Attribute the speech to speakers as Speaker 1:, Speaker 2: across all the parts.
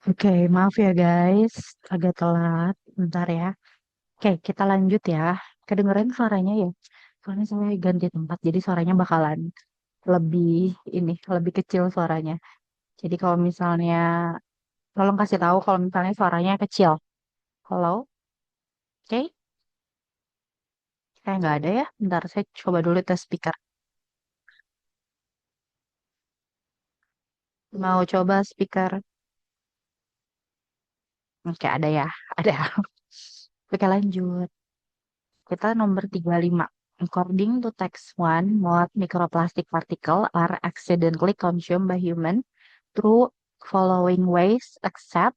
Speaker 1: Oke, maaf ya guys, agak telat. Bentar ya. Oke, kita lanjut ya. Kedengeran suaranya ya? Soalnya saya ganti tempat, jadi suaranya bakalan lebih ini, lebih kecil suaranya. Jadi kalau misalnya, tolong kasih tahu kalau misalnya suaranya kecil. Halo, oke? Kayak nggak ada ya. Bentar, saya coba dulu tes speaker. Mau coba speaker? Oke, ada ya. Ada. Oke, lanjut. Kita nomor 35. According to text 1, what microplastic particle are accidentally consumed by human through following ways except.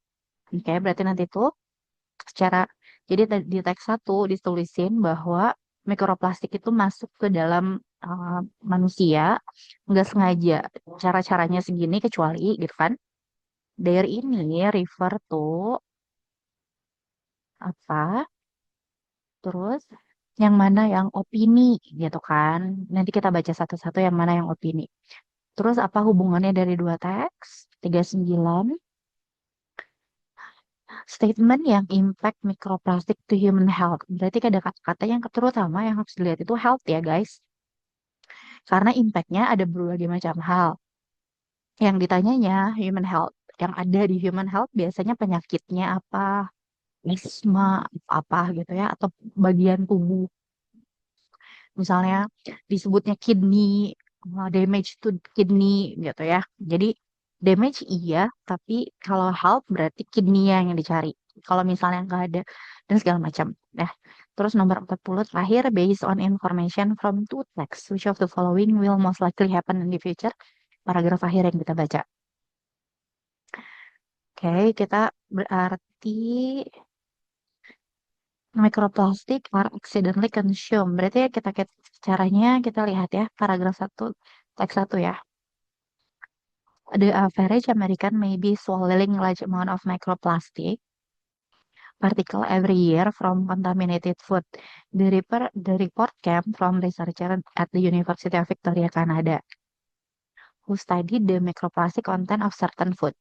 Speaker 1: Oke, berarti nanti itu secara jadi di teks 1 ditulisin bahwa mikroplastik itu masuk ke dalam uh, manusia nggak sengaja. Cara-caranya segini kecuali gitu kan. There ini refer to apa? Terus yang mana yang opini gitu kan. Nanti kita baca satu-satu yang mana yang opini. Terus apa hubungannya dari dua teks? 39 statement yang impact microplastic to human health. Berarti ada kata-kata yang terutama yang harus dilihat itu health ya guys. Karena impactnya ada berbagai macam hal. Yang ditanyanya human health. Yang ada di human health biasanya penyakitnya apa, asma, apa gitu ya, atau bagian tubuh. Misalnya disebutnya kidney, damage to kidney gitu ya. Jadi damage iya, tapi kalau health berarti kidney yang dicari. Kalau misalnya nggak ada dan segala macam. Nah, terus nomor 40 terakhir, based on information from two texts, which of the following will most likely happen in the future? Paragraf akhir yang kita baca. Oke, kita berarti microplastic are accidentally consumed. Berarti ya caranya kita lihat ya paragraf satu teks satu ya. The average American may be swallowing large amount of microplastic particle every year from contaminated food. The report came from researchers at the University of Victoria, Canada, who studied the microplastic content of certain food.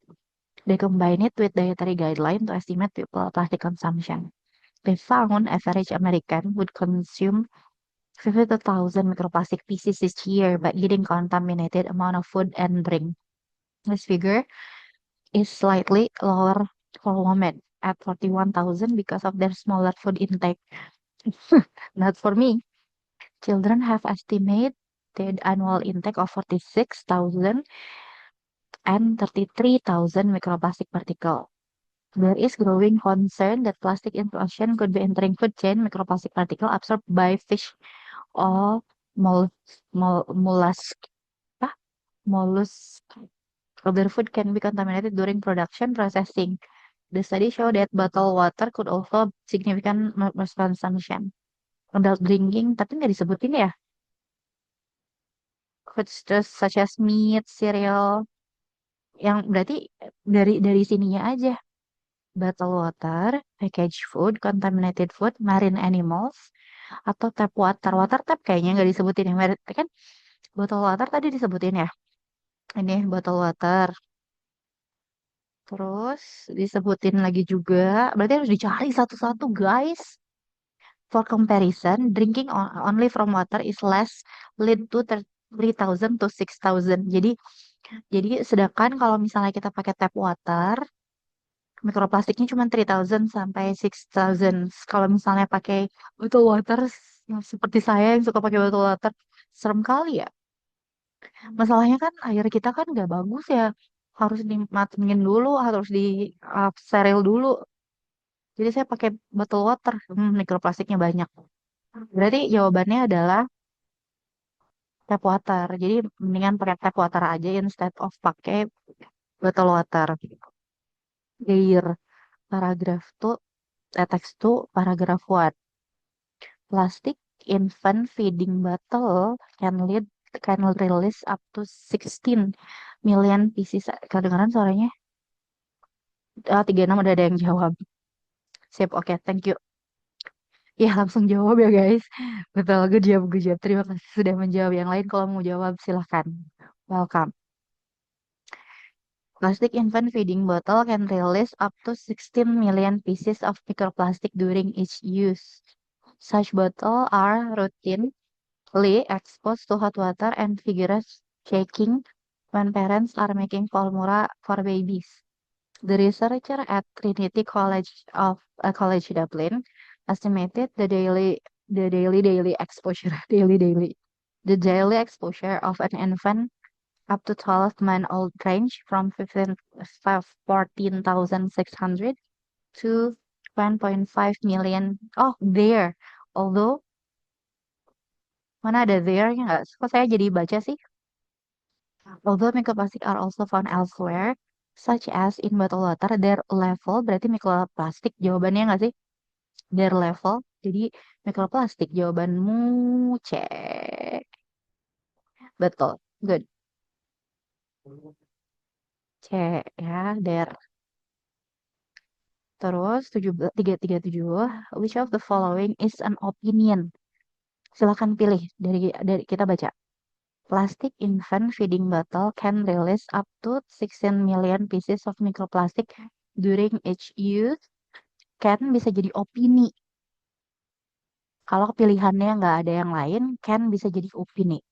Speaker 1: They combined it with dietary guidelines to estimate people plastic consumption. They found average American would consume 52,000 microplastic pieces each year by eating contaminated amount of food and drink. This figure is slightly lower for women at 41,000 because of their smaller food intake. Not for me. Children have estimated annual intake of 46,000 and 33,000 microplastic particles. There is growing concern that plastic in the ocean could be entering food chain. Microplastic particle absorbed by fish or mollusk. Ah, mollusk. Other food can be contaminated during production processing. The study showed that bottled water could also significant misconsumption. Adult drinking, tapi nggak disebutin ya. Foods just such as meat, cereal, yang berarti dari sininya aja. Bottled water, packaged food, contaminated food, marine animals, atau tap water. Water tap kayaknya nggak disebutin ya. Kan bottled water tadi disebutin ya. Ini bottled water. Terus disebutin lagi juga. Berarti harus dicari satu-satu guys. For comparison, drinking only from water is less lead to 3,000 to 6,000. Jadi sedangkan kalau misalnya kita pakai tap water, mikroplastiknya cuma 3,000 sampai 6,000. Kalau misalnya pakai bottle water, yang seperti saya yang suka pakai bottle water, serem kali ya. Masalahnya kan air kita kan nggak bagus ya. Harus dimatengin dulu, harus di steril dulu. Jadi saya pakai bottle water, mikroplastiknya banyak. Berarti jawabannya adalah tap water. Jadi mendingan pakai tap water aja instead of pakai bottle water. Gair paragraf tuh teks tuh paragraf what? Plastic infant feeding bottle can release up to 16 million pieces. Kedengaran suaranya? 36 udah ada yang jawab. Sip, oke, thank you. Ya, langsung jawab ya guys. Betul, good job, good job. Terima kasih sudah menjawab. Yang lain kalau mau jawab silahkan. Welcome. Plastic infant feeding bottle can release up to 16 million pieces of microplastic during each use. Such bottles are routinely exposed to hot water and vigorous shaking when parents are making formula for babies. The researcher at Trinity College College Dublin estimated the daily exposure the daily exposure of an infant up to 12-month-old range from 14,600 to 1.5 million. Oh, there. Although, mana ada there-nya nggak? Kok saya jadi baca sih? Although microplastic are also found elsewhere, such as in bottled water, their level berarti mikroplastik jawabannya nggak sih? Their level. Jadi mikroplastik jawabanmu cek. Betul. Good. Cek ya, their. Terus 337, which of the following is an opinion? Silakan pilih dari kita baca. Plastic infant feeding bottle can release up to 16 million pieces of microplastic during each use. Can bisa jadi opini. Kalau pilihannya nggak ada yang lain, can bisa jadi opini.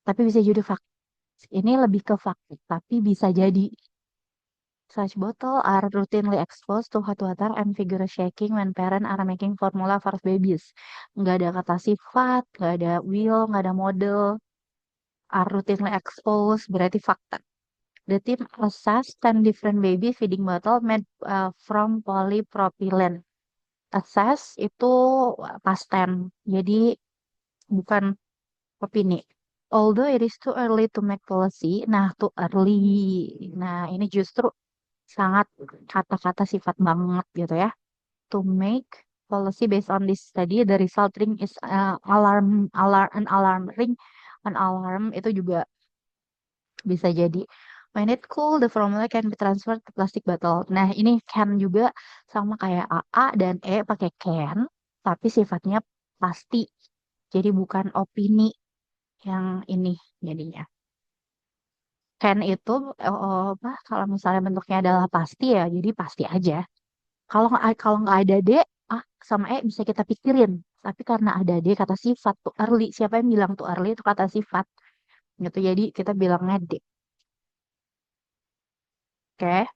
Speaker 1: Tapi bisa jadi fakta. Ini lebih ke fakta, tapi bisa jadi. Such bottle are routinely exposed to hot water and vigorous shaking when parents are making formula for babies. Nggak ada kata sifat, nggak ada will, nggak ada model. Are routinely exposed berarti fakta. The team assessed 10 different baby feeding bottle made from polypropylene. Assess itu past tense, jadi bukan opini. Although it is too early to make policy, nah too early. Nah ini justru sangat kata-kata sifat banget gitu ya. To make policy based on this study, the result ring is alarm ring, an alarm itu juga bisa jadi. When it cool, the formula can be transferred to plastic bottle. Nah, ini can juga sama kayak AA dan E pakai can, tapi sifatnya pasti. Jadi bukan opini yang ini jadinya. Can itu apa? Kalau misalnya bentuknya adalah pasti ya, jadi pasti aja. Kalau nggak ada D, A sama E bisa kita pikirin. Tapi karena ada D kata sifat tuh early. Siapa yang bilang tuh early itu kata sifat. Gitu. Jadi kita bilangnya D. Oke.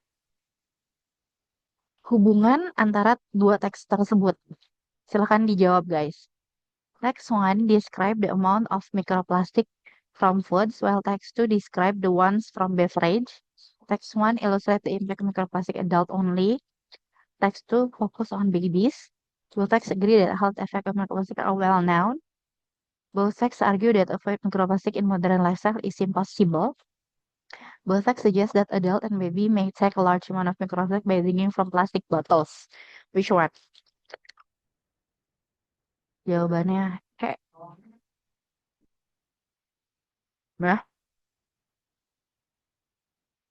Speaker 1: Hubungan antara dua teks tersebut. Silahkan dijawab, guys. Text 1 describe the amount of microplastic from foods, while text 2 describe the ones from beverage. Text 1 illustrate the impact microplastic adult only. Text 2 focus on babies. Both texts agree that health effects of microplastic are well known. Both texts argue that avoid microplastic in modern lifestyle is impossible. Both texts suggest that adult and baby may take a large amount of microplastic by drinking from plastic bottles. Which one? Jawabannya ya.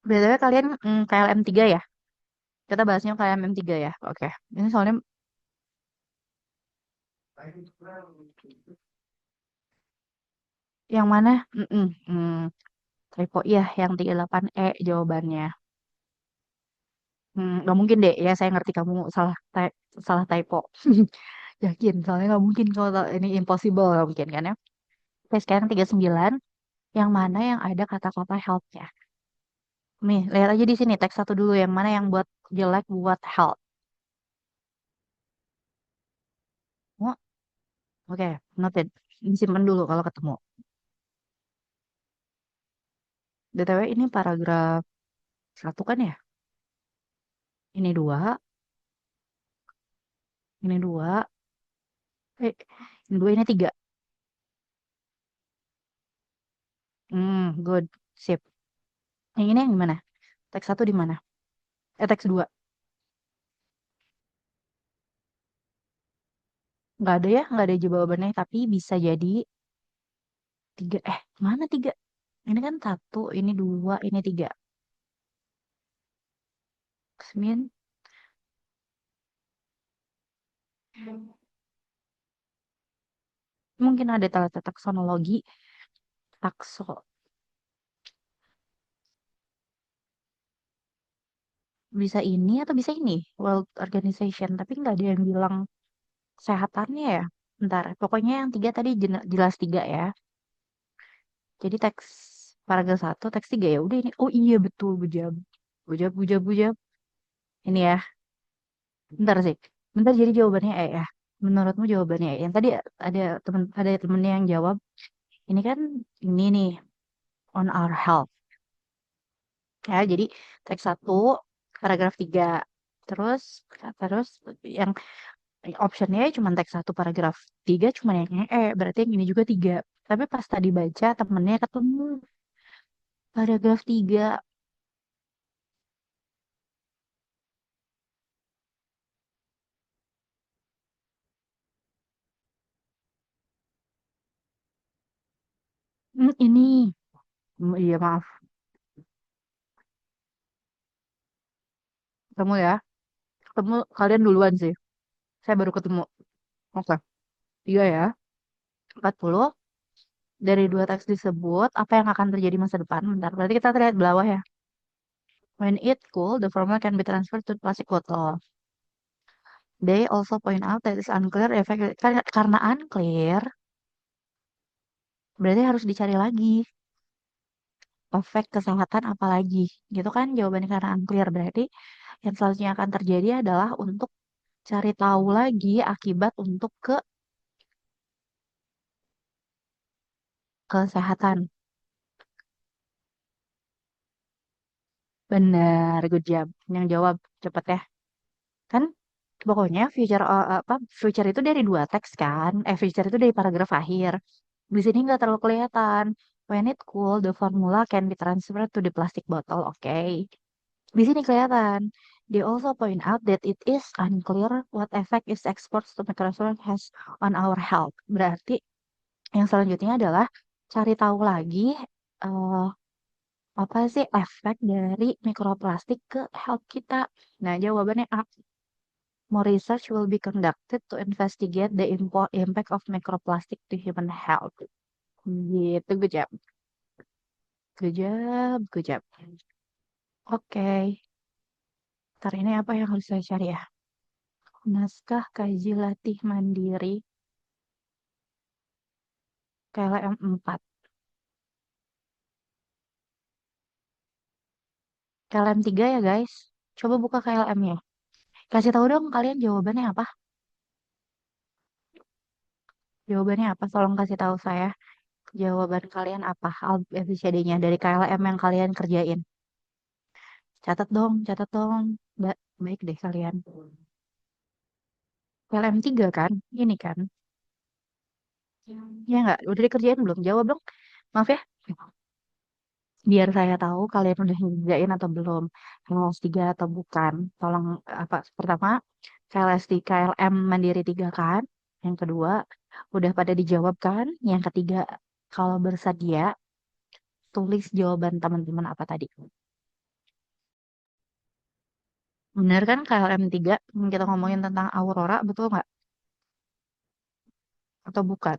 Speaker 1: BTW kalian KLM 3 ya? Kita bahasnya KLM 3 ya. Oke. Ini soalnya yang mana? Typo ya, yang 38E jawabannya. Nggak mungkin deh, ya saya ngerti kamu salah typo. Yakin, soalnya nggak mungkin kalau ini impossible, nggak mungkin kan ya. Oke, sekarang 39, yang mana yang ada kata-kata help-nya. Nih, lihat aja di sini, teks satu dulu, yang mana yang buat jelek buat help. Oh, oke, noted. Simpen dulu kalau ketemu. BTW ini paragraf satu kan ya? Ini dua, ini dua, ini dua, ini tiga. Good. Sip. Yang ini yang gimana? Teks satu di mana? Teks dua. Nggak ada ya, nggak ada jawabannya. Tapi bisa jadi tiga. Mana tiga? Ini kan satu, ini dua, ini tiga. Semin. Mungkin ada tata taksonologi. Takso. bisa ini atau bisa ini, World Organization, tapi nggak ada yang bilang kesehatannya ya. Bentar, pokoknya yang tiga tadi jelas tiga ya. Jadi teks paragraf satu, teks tiga ya udah ini. Oh iya betul, bujab. Bujab, bujab, bujab. Ini ya, bentar sih. Bentar jadi jawabannya ya. Menurutmu jawabannya yang tadi ada temennya yang jawab. Ini kan ini nih on our health ya. Jadi teks satu paragraf tiga. Terus terus yang optionnya cuma teks satu paragraf tiga cuma yang berarti yang ini juga tiga. Tapi pas tadi baca temennya ketemu paragraf tiga. Ini. Iya maaf, ketemu ya. Ketemu kalian duluan sih. Saya baru ketemu. Oke, tiga ya. 40 dari dua teks disebut, apa yang akan terjadi masa depan? Bentar, berarti kita lihat bawah ya. When it cool, the formula can be transferred to plastic bottle. They also point out that it's unclear effect. Karena unclear, berarti harus dicari lagi. Efek kesehatan apalagi. Gitu kan jawabannya karena unclear. Berarti yang selanjutnya akan terjadi adalah untuk cari tahu lagi akibat untuk kesehatan. Benar, good job. Yang jawab cepet ya. Kan pokoknya future itu dari dua teks kan. Future itu dari paragraf akhir. Di sini nggak terlalu kelihatan. When it cool, the formula can be transferred to the plastic bottle. Oke. Di sini kelihatan. They also point out that it is unclear what effect is exports to Microsoft has on our health. Berarti yang selanjutnya adalah cari tahu lagi eh, apa sih efek dari mikroplastik ke health kita. Nah, jawabannya A. More research will be conducted to investigate the impact of microplastic to human health. Gitu, good job. Good job, good job. Oke, ntar ini apa yang harus saya cari ya? Naskah kaji latih mandiri KLM 4. KLM 3 ya guys. Coba buka KLM-nya. Kasih tahu dong kalian jawabannya apa? Jawabannya apa? Tolong kasih tahu saya. Jawaban kalian apa? ABCD-nya dari KLM yang kalian kerjain. Catat dong, catat dong. Baik deh kalian. KLM 3 kan? Ini kan? Ya nggak? Udah dikerjain belum? Jawab dong. Maaf ya. Biar saya tahu kalian udah ngerjain atau belum. KLS 3 atau bukan. Tolong apa? Pertama, KLS di KLM Mandiri 3 kan? Yang kedua, udah pada dijawab kan? Yang ketiga, kalau bersedia, tulis jawaban teman-teman apa tadi. Bener kan KLM 3? Kita ngomongin tentang Aurora, betul nggak? Atau bukan?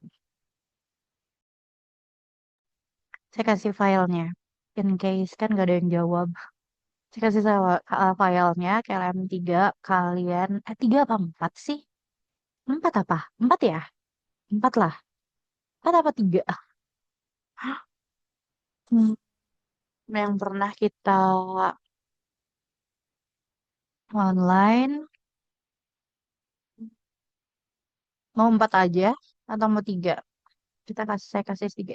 Speaker 1: Saya kasih filenya. In case kan gak ada yang jawab. Saya kasih filenya KLM 3 kalian. 3 apa 4 sih? 4 apa? 4 ya? 4 lah. 4 apa 3? Hmm, yang pernah kita online. Mau 4 aja? Atau mau 3? Saya kasih 3.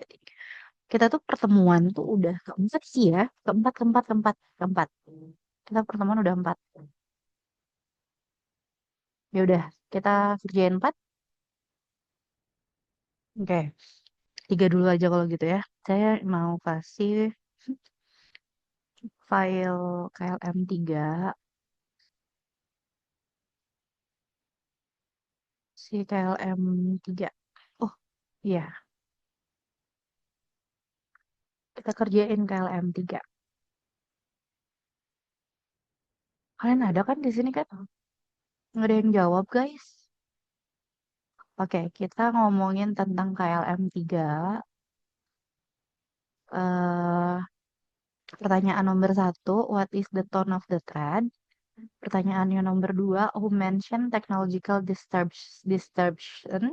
Speaker 1: Kita tuh pertemuan tuh udah keempat sih ya. Keempat, keempat, keempat, keempat. Kita pertemuan udah 4. Ya udah, kita kerjain 4. Oke, 3 dulu aja kalau gitu ya. Saya mau kasih file KLM 3, si KLM 3. Oh, iya, kita kerjain KLM 3. Kalian ada kan di sini kan? Nggak ada yang jawab, guys. Oke, kita ngomongin tentang KLM 3. Eh, pertanyaan nomor 1, what is the tone of the thread? Pertanyaannya nomor dua, who mentioned technological disruption,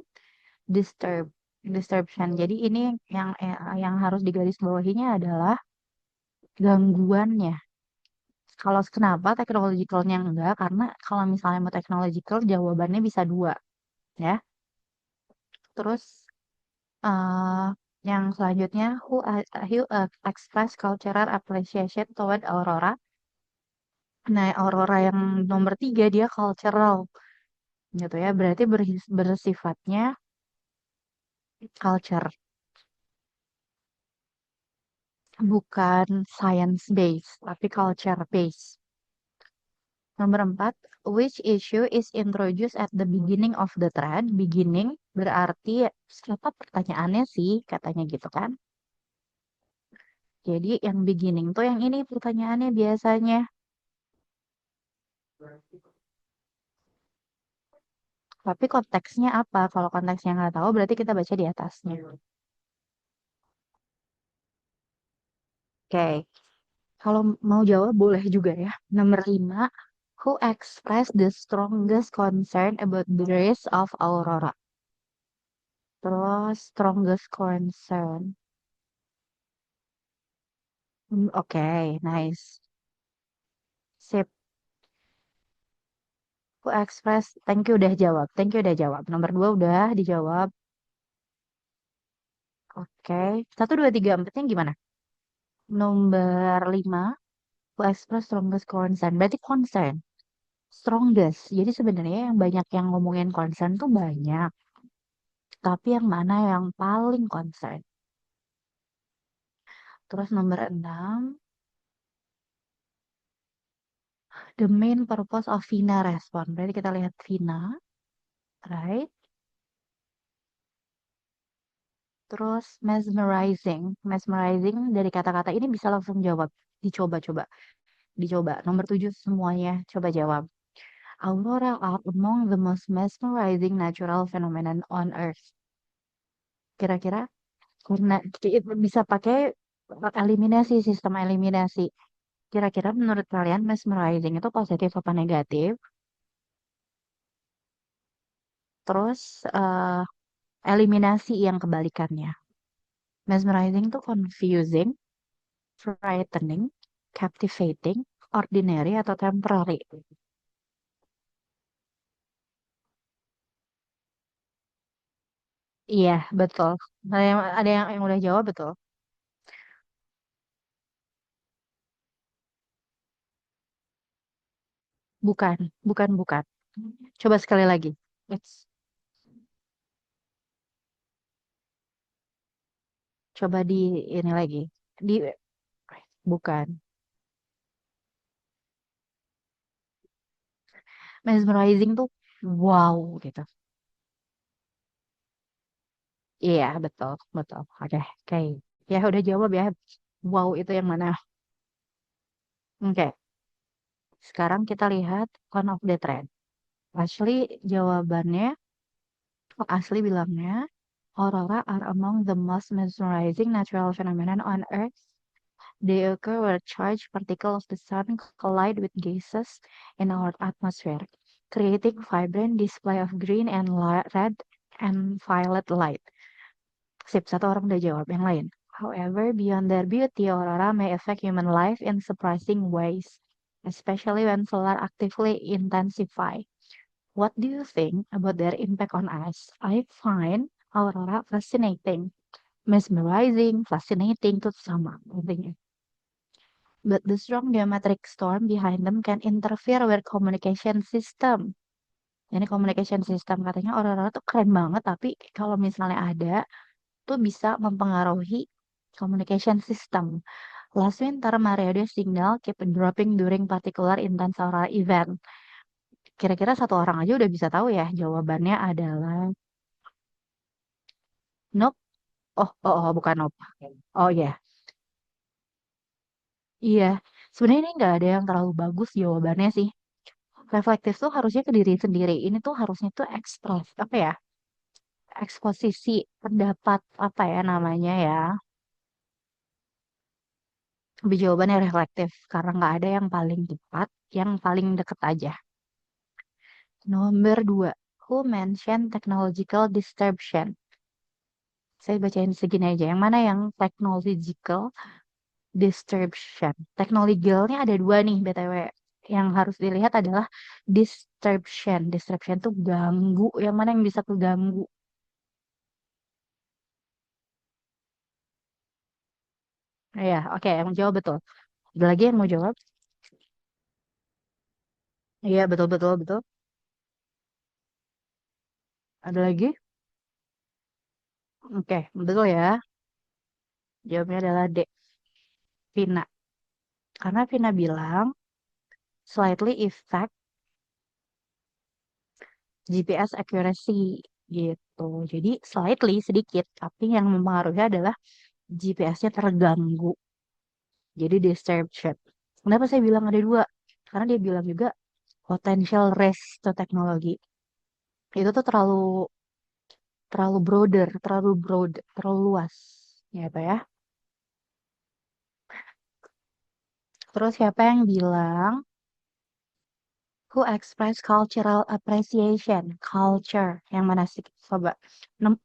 Speaker 1: disturb, disruption. Jadi ini yang harus digarisbawahinya adalah gangguannya. Kalau kenapa technologicalnya enggak? Karena kalau misalnya mau technological, jawabannya bisa dua, ya. Terus eh yang selanjutnya, who express cultural appreciation toward Aurora. Nah, Aurora yang nomor tiga dia cultural, gitu ya. Berarti bersifatnya culture, bukan science based, tapi culture based. Nomor empat, which issue is introduced at the beginning of the thread? Beginning berarti siapa pertanyaannya sih, katanya gitu kan. Jadi yang beginning tuh yang ini pertanyaannya biasanya. Tapi konteksnya apa? Kalau konteksnya nggak tahu, berarti kita baca di atasnya. Oke, kalau mau jawab boleh juga ya. Nomor lima, who expressed the strongest concern about the race of Aurora? Terus strongest concern. Oke, nice. Sip. Who express, thank you udah jawab. Thank you udah jawab. Nomor dua udah dijawab. Oke. Satu, dua, tiga, empatnya gimana? Nomor lima, who express strongest concern. Berarti concern. Strongest. Jadi sebenarnya yang banyak yang ngomongin concern tuh banyak. Tapi yang mana yang paling concern? Terus nomor enam, the main purpose of Vina respond. Berarti kita lihat Vina, right? Terus mesmerizing. Mesmerizing dari kata-kata ini bisa langsung jawab. Dicoba-coba. Dicoba. Nomor tujuh semuanya. Coba jawab. Aurora are among the most mesmerizing natural phenomenon on Earth. Kira-kira karena itu bisa pakai eliminasi, sistem eliminasi. Kira-kira menurut kalian mesmerizing itu positif apa negatif? Terus eliminasi yang kebalikannya. Mesmerizing itu confusing, frightening, captivating, ordinary atau temporary. Iya, betul. Ada yang udah jawab betul. Bukan, bukan. Coba sekali lagi. It's- Coba di ini lagi. Di bukan. Mesmerizing tuh wow gitu. Iya, betul, betul. Oke. Ya udah jawab ya. Wow itu yang mana? Oke. Sekarang kita lihat one of the trend. Asli jawabannya, asli bilangnya, aurora are among the most mesmerizing natural phenomenon on Earth. They occur where charged particles of the sun collide with gases in our atmosphere, creating vibrant display of green and red and violet light. Sip, satu orang udah jawab, yang lain. However, beyond their beauty, aurora may affect human life in surprising ways, especially when solar actively intensify. What do you think about their impact on us? I find aurora fascinating, mesmerizing, fascinating itu sama intinya. But the strong geometric storm behind them can interfere with communication system. Ini communication system katanya aurora tuh keren banget, tapi kalau misalnya ada tuh bisa mempengaruhi communication system. Last winter, my radio signal keep dropping during particular intense auroral event. Kira-kira satu orang aja udah bisa tahu ya. Jawabannya adalah nope. Bukan nope. Oh ya, iya. Sebenarnya ini nggak ada yang terlalu bagus jawabannya sih. Reflektif tuh harusnya ke diri sendiri. Ini tuh harusnya tuh ekspres, apa ya? Eksposisi pendapat apa ya namanya ya? Lebih jawabannya reflektif karena nggak ada yang paling tepat, yang paling deket aja. Nomor dua, who mentioned technological disruption? Saya bacain segini aja. Yang mana yang technological disruption? Technological-nya ada dua nih, BTW. Yang harus dilihat adalah disruption. Disruption tuh ganggu. Yang mana yang bisa keganggu? Ya, oke, yang jawab betul. Ada lagi yang mau jawab? Iya, betul, betul, betul. Ada lagi? Oke, betul ya. Jawabnya adalah D, Vina. Karena Vina bilang, slightly affect GPS accuracy gitu. Jadi slightly sedikit, tapi yang mempengaruhi adalah GPS-nya terganggu. Jadi disruption. Kenapa saya bilang ada dua? Karena dia bilang juga potential risk to teknologi. Itu tuh terlalu terlalu broader, terlalu luas. Ya, apa ya? Terus siapa yang bilang who express cultural appreciation? Culture. Yang mana sih? Coba.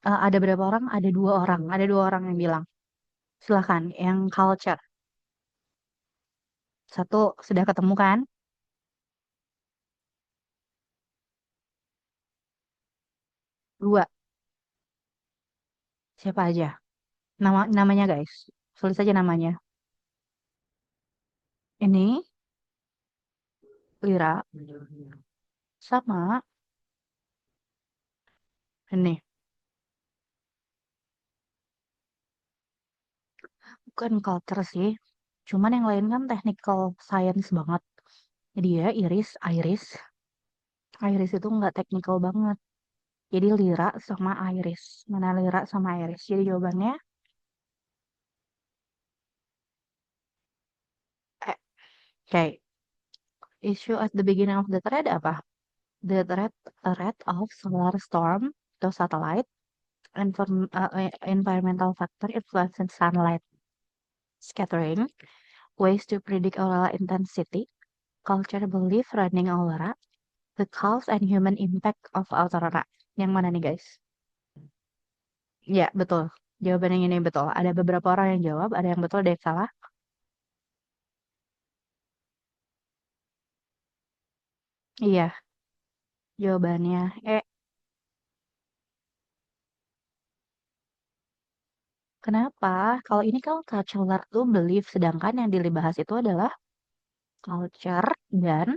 Speaker 1: Ada berapa orang? Ada dua orang. Ada dua orang yang bilang. Silakan, yang culture. Satu sudah ketemu kan? Dua, siapa aja? Namanya guys. Tulis aja namanya. Ini Lira sama ini. Bukan culture sih. Cuman yang lain kan technical science banget. Dia Iris. Iris itu nggak technical banget. Jadi Lira sama Iris. Mana Lira sama Iris? Jadi jawabannya, eh, okay. Issue at the beginning of the thread apa? The threat of solar storm atau satellite environmental factor influencing sunlight scattering, ways to predict aurora intensity, culture belief running aurora, the cause and human impact of aurora. Yang mana nih guys? Ya, betul. Jawaban yang ini betul. Ada beberapa orang yang jawab, ada yang betul, ada yang salah. Iya, jawabannya. Kenapa? Kalau ini kan culture tuh belief, sedangkan yang dibahas itu adalah culture dan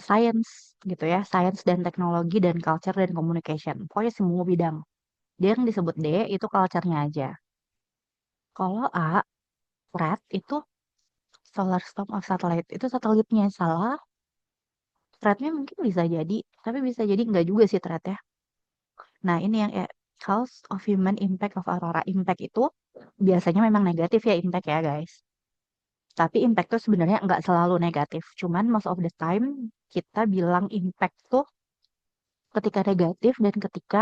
Speaker 1: science gitu ya, science dan teknologi dan culture dan communication. Pokoknya semua bidang. Dia yang disebut D itu culture-nya aja. Kalau A, threat itu solar storm of satellite. Itu satelitnya salah. Threat-nya mungkin bisa jadi, tapi bisa jadi enggak juga sih threat ya. Nah, ini yang cause of human impact of aurora. Impact itu biasanya memang negatif ya impact ya guys. Tapi impact tuh sebenarnya nggak selalu negatif. Cuman most of the time kita bilang impact tuh ketika negatif dan ketika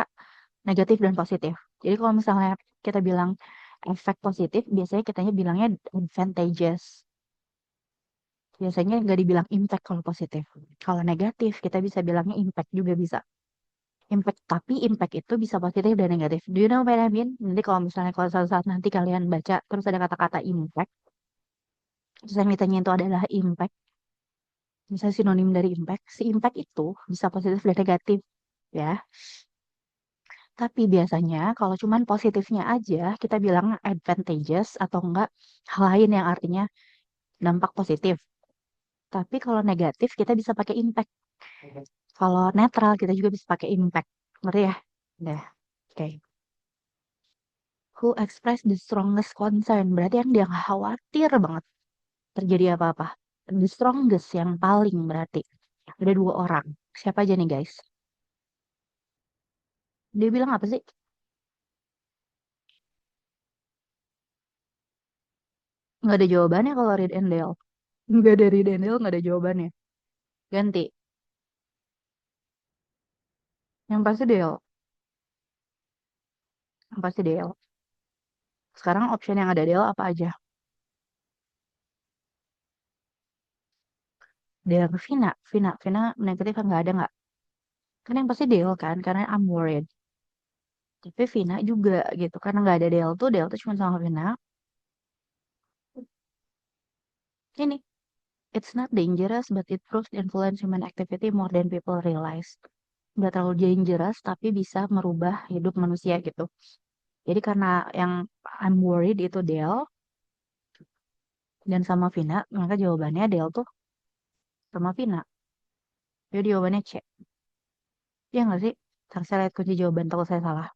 Speaker 1: negatif dan positif. Jadi kalau misalnya kita bilang efek positif, biasanya kitanya bilangnya advantageous. Biasanya nggak dibilang impact kalau positif. Kalau negatif, kita bisa bilangnya impact juga bisa. Impact, tapi impact itu bisa positif dan negatif. Do you know what I mean? Nanti kalau misalnya kalau suatu saat nanti kalian baca terus ada kata-kata impact, terus yang ditanya itu adalah impact, misalnya sinonim dari impact, si impact itu bisa positif dan negatif, ya. Tapi biasanya kalau cuman positifnya aja, kita bilang advantageous atau enggak hal lain yang artinya dampak positif. Tapi kalau negatif kita bisa pakai impact. Kalau netral kita juga bisa pakai impact. Ngerti ya? Nah, oke. Who express the strongest concern? Berarti yang dia khawatir banget terjadi apa-apa. The strongest yang paling berarti. Ada dua orang. Siapa aja nih guys? Dia bilang apa sih? Nggak ada jawabannya kalau Reed and Dale. Nggak ada Reed and Dale, nggak ada jawabannya. Ganti. Yang pasti Dale. Yang pasti Dale. Sekarang option yang ada Dale apa aja? Dale ke Vina, Vina negatif nggak ada nggak? Kan yang pasti Dale kan, karena I'm worried. Tapi Vina juga gitu, karena nggak ada Dale tuh cuma sama Vina. Ini, it's not dangerous, but it proves influence human activity more than people realize. Nggak terlalu dangerous, tapi bisa merubah hidup manusia gitu. Jadi karena yang I'm worried itu Dale dan sama Vina, maka jawabannya Dale tuh sama Vina. Jadi jawabannya C. Ya nggak sih? Ntar saya lihat kunci jawaban kalau saya salah.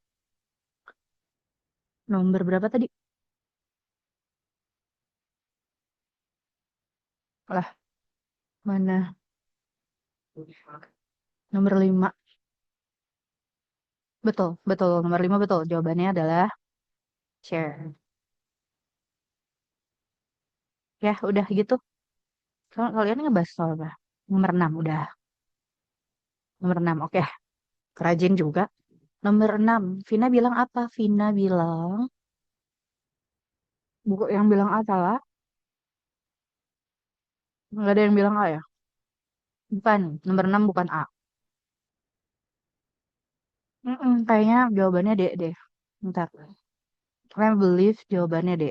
Speaker 1: Nomor berapa tadi? Lah, mana? Nomor 5. Betul, betul. Nomor 5 betul. Jawabannya adalah share. Ya, udah gitu. Kalian ngebahas soal apa? Nomor 6 udah. Nomor 6 oke. Kerajin juga. Nomor 6 Vina bilang apa? Vina bilang, buku yang bilang A salah. Nggak ada yang bilang A ya? Bukan. Nomor 6 bukan A. Kayaknya jawabannya D deh. Bentar. I believe jawabannya D.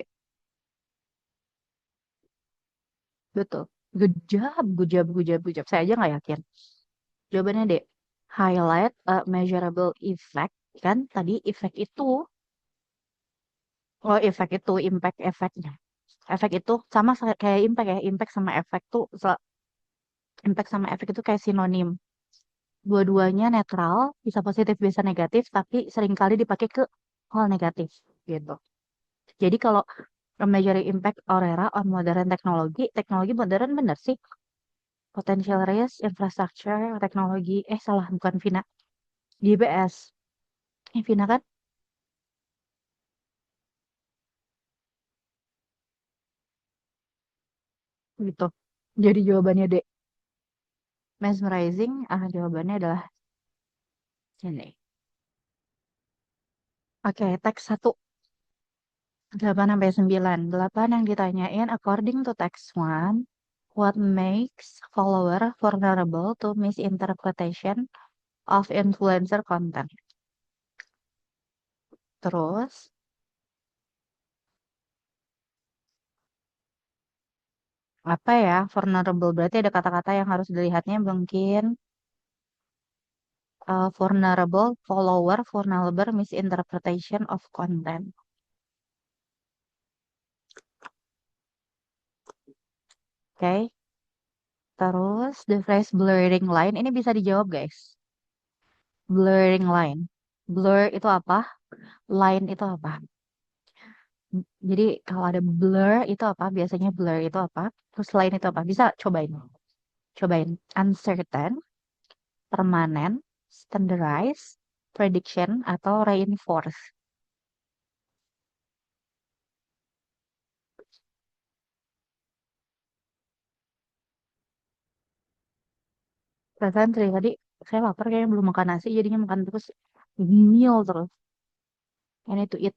Speaker 1: Betul. Good job, good job, good job, good job. Saya aja nggak yakin. Jawabannya D. Highlight a measurable effect. Kan tadi effect itu, oh effect itu, impact efeknya. Efek itu sama kayak impact ya. Impact sama efek tuh, impact sama efek itu kayak sinonim. Dua-duanya netral, bisa positif, bisa negatif, tapi seringkali dipakai ke hal negatif gitu. Jadi kalau measuring impact or era on modern technology, teknologi modern bener sih. Potential risk, infrastructure, teknologi, salah, bukan Vina. GBS. Vina kan? Gitu. Jadi jawabannya D. Mesmerizing, jawabannya adalah ini. Oke, teks 1. 8 sampai 9. 8 yang ditanyain, according to text 1, what makes follower vulnerable to misinterpretation of influencer content? Terus, apa ya? Vulnerable berarti ada kata-kata yang harus dilihatnya mungkin vulnerable, follower, vulnerable, misinterpretation of content. Oke. Terus, the phrase blurring line, ini bisa dijawab guys. Blurring line. Blur itu apa? Line itu apa? Jadi kalau ada blur itu apa? Biasanya blur itu apa? Terus line itu apa? Bisa cobain. Cobain. Uncertain, permanen, standardized, prediction, atau reinforce. Perasaan dari tadi saya lapar kayaknya belum makan nasi jadinya makan terus meal terus. Ini tuh eat.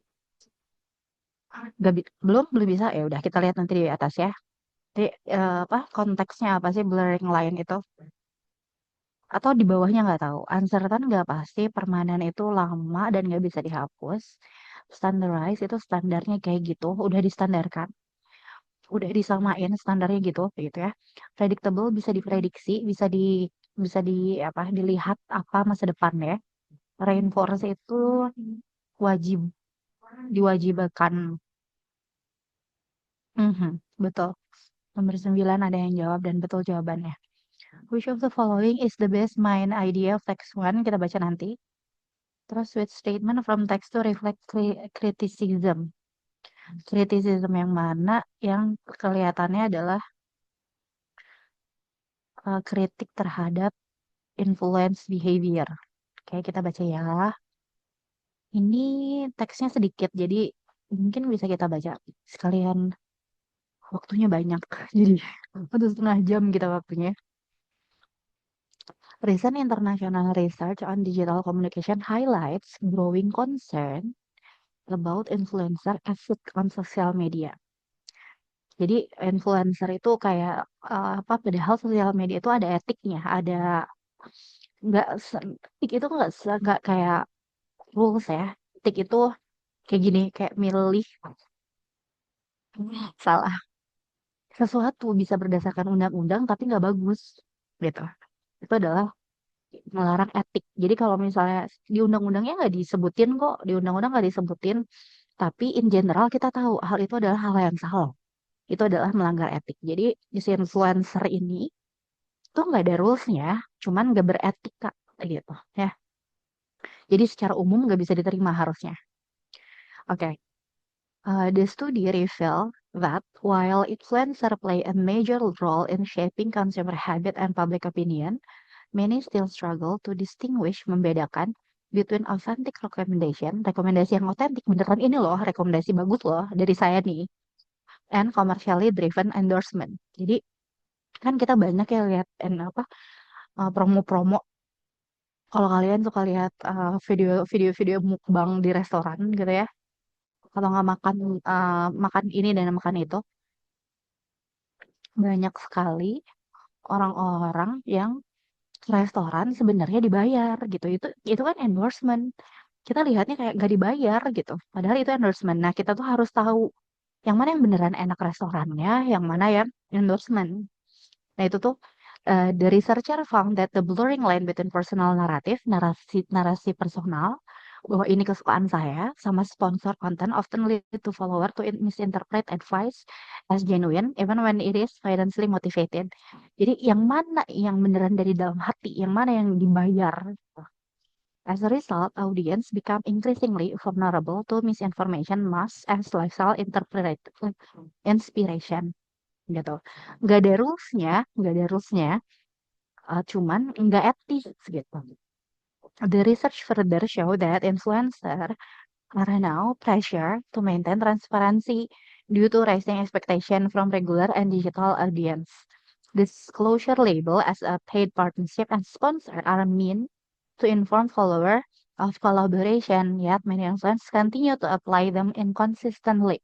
Speaker 1: Belum bisa ya udah kita lihat nanti di atas ya. Jadi, apa konteksnya apa sih blurring line itu? Atau di bawahnya nggak tahu. Uncertain nggak pasti, permanen itu lama dan nggak bisa dihapus. Standardized itu standarnya kayak gitu, udah distandarkan, udah disamain standarnya gitu ya. Predictable bisa diprediksi, bisa di apa dilihat apa masa depan ya. Reinforce itu wajib diwajibkan. Mhm, betul. Nomor 9 ada yang jawab dan betul jawabannya. Which of the following is the best main idea of text one? Kita baca nanti. Terus switch statement from text to reflect criticism. Criticism yang mana yang kelihatannya adalah kritik terhadap influence behavior. Oke, kita baca ya. Ini teksnya sedikit, jadi mungkin bisa kita baca sekalian. Waktunya banyak, jadi 1,5 jam kita waktunya. Recent international research on digital communication highlights growing concern about influencer effect on social media. Jadi influencer itu kayak apa? Padahal sosial media itu ada etiknya, ada nggak etik itu nggak kayak rules ya. Etik itu kayak gini, kayak milih salah sesuatu bisa berdasarkan undang-undang tapi nggak bagus gitu. Itu adalah melarang etik. Jadi kalau misalnya di undang-undangnya nggak disebutin kok, di undang-undang nggak disebutin, tapi in general kita tahu hal itu adalah hal yang salah. Itu adalah melanggar etik. Jadi si influencer ini tuh nggak ada rulesnya, cuman nggak beretika gitu ya. Jadi secara umum nggak bisa diterima harusnya. Oke, the study revealed that while influencer play a major role in shaping consumer habit and public opinion, many still struggle to distinguish, membedakan between authentic recommendation, rekomendasi yang otentik, beneran ini loh, rekomendasi bagus loh dari saya nih, and commercially driven endorsement. Jadi kan kita banyak ya lihat apa promo-promo. Kalau kalian suka lihat video-video mukbang di restoran gitu ya, kalau nggak makan makan ini dan makan itu, banyak sekali orang-orang yang ke restoran sebenarnya dibayar gitu. Itu kan endorsement. Kita lihatnya kayak gak dibayar gitu. Padahal itu endorsement. Nah, kita tuh harus tahu yang mana yang beneran enak restorannya, yang mana yang endorsement. Nah, itu tuh the researcher found that the blurring line between personal narrative, narasi personal, bahwa ini kesukaan saya, sama sponsor content often lead to follower to misinterpret advice as genuine, even when it is financially motivated. Jadi yang mana yang beneran dari dalam hati, yang mana yang dibayar. As a result, audience become increasingly vulnerable to misinformation mass as lifestyle interpret inspiration gitu. Nggak ada rulesnya, cuman nggak etis gitu. The research further show that influencer are now pressure to maintain transparency due to rising expectation from regular and digital audience. Disclosure label as a paid partnership and sponsor are meant to inform follower of collaboration, yet many influencers continue to apply them inconsistently.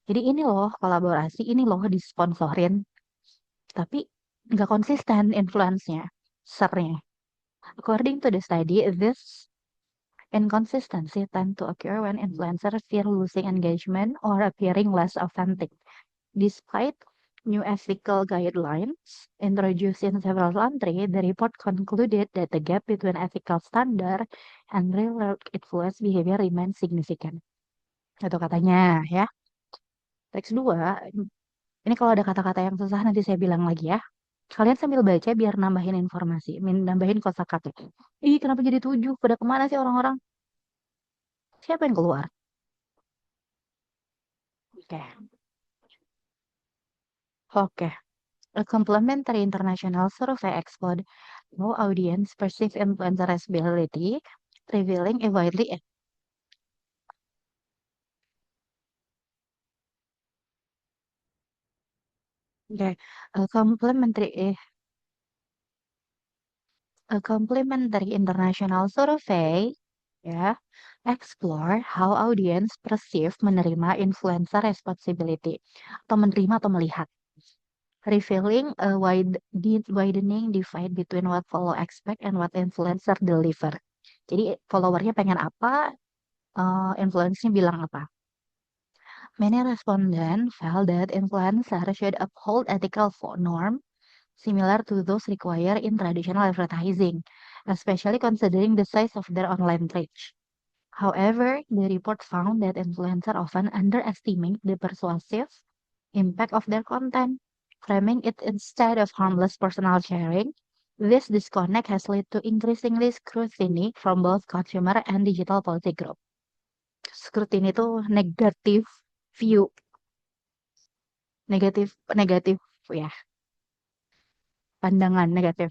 Speaker 1: Jadi ini loh kolaborasi, ini loh disponsorin, tapi nggak konsisten influence-nya, sernya. According to the study, this inconsistency tend to occur when influencers fear losing engagement or appearing less authentic. Despite new ethical guidelines introduced in several countries, the report concluded that the gap between ethical standard and real-world influence behavior remains significant. Itu katanya ya. Teks 2, ini kalau ada kata-kata yang susah nanti saya bilang lagi ya. Kalian sambil baca biar nambahin informasi, nambahin kosakata. Ih, kenapa jadi 7? Pada kemana sih orang-orang? Siapa yang keluar? Oke. Oke. A complementary international survey explored how audience perceive influencer responsibility, revealing a widely okay, a complementary international survey ya explore how audience perceive menerima influencer responsibility atau menerima atau melihat, revealing a widening divide between what follow expect and what influencer deliver. Jadi followernya pengen apa, influencernya bilang apa. Many respondents felt that influencers should uphold ethical norms similar to those required in traditional advertising, especially considering the size of their online reach. However, the report found that influencers often underestimate the persuasive impact of their content, framing it instead of harmless personal sharing. This disconnect has led to increasingly scrutiny from both consumer and digital policy group. Scrutiny itu negatif view, negatif negatif ya, pandangan negatif.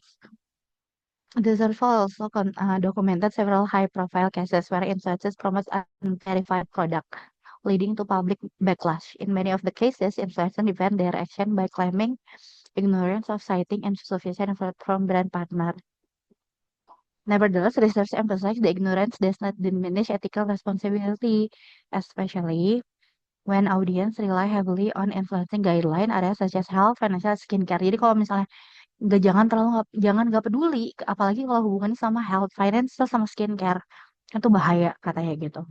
Speaker 1: The survey also documented several high-profile cases where influencers promote unverified product, leading to public backlash. In many of the cases, influencers defend their action by claiming ignorance of citing insufficient effort from brand partner. Nevertheless, research emphasizes the ignorance does not diminish ethical responsibility, especially when audience rely heavily on influencing guideline areas such as health, financial, skincare. Jadi kalau misalnya jangan nggak peduli, apalagi kalau hubungannya sama health, finance, sama skincare, itu bahaya katanya gitu.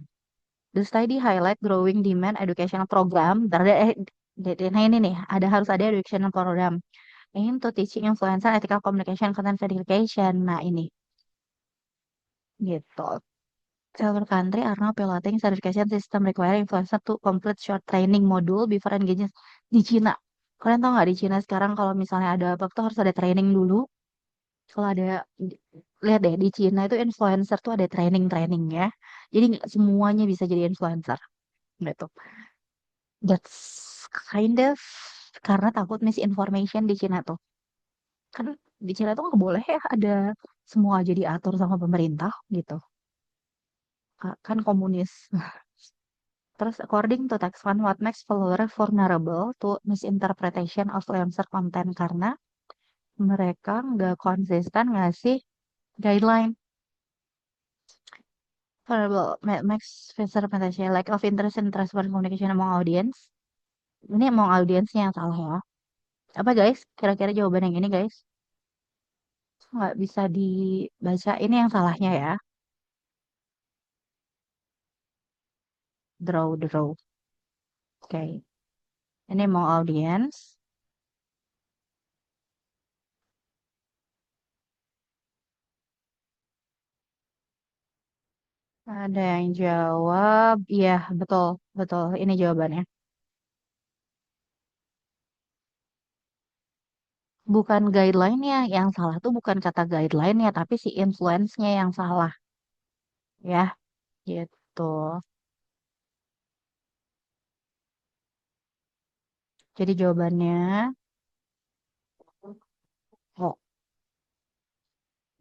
Speaker 1: The study highlight growing demand educational program. Nah ini nih, harus ada educational program aim to teaching influencer ethical communication, content verification. Nah ini gitu. Several country are now piloting certification system requiring influencer to complete short training module before engaging di Cina. Kalian tahu nggak di Cina sekarang kalau misalnya ada apa tuh harus ada training dulu. Kalau ada lihat deh di Cina itu influencer tuh ada training-trainingnya. Jadi nggak semuanya bisa jadi influencer gitu. That's kind of karena takut misinformation di Cina tuh. Kan di Cina tuh nggak boleh ya ada semua jadi atur sama pemerintah gitu. Kan komunis. Terus according to text one, what makes follower vulnerable to misinterpretation of influencer content karena mereka nggak konsisten ngasih guideline. Vulnerable makes misinterpretation lack of interest in transparent communication among audience. Ini among audiensnya yang salah ya. Apa guys? Kira-kira jawaban yang ini guys? Nggak bisa dibaca. Ini yang salahnya ya. Draw. Oke. Ini among audience. Ada yang jawab, iya betul, betul. Ini jawabannya. Bukan guideline-nya yang salah tuh bukan kata guideline-nya, tapi si influence-nya yang salah. Ya, gitu. Jadi jawabannya, oh,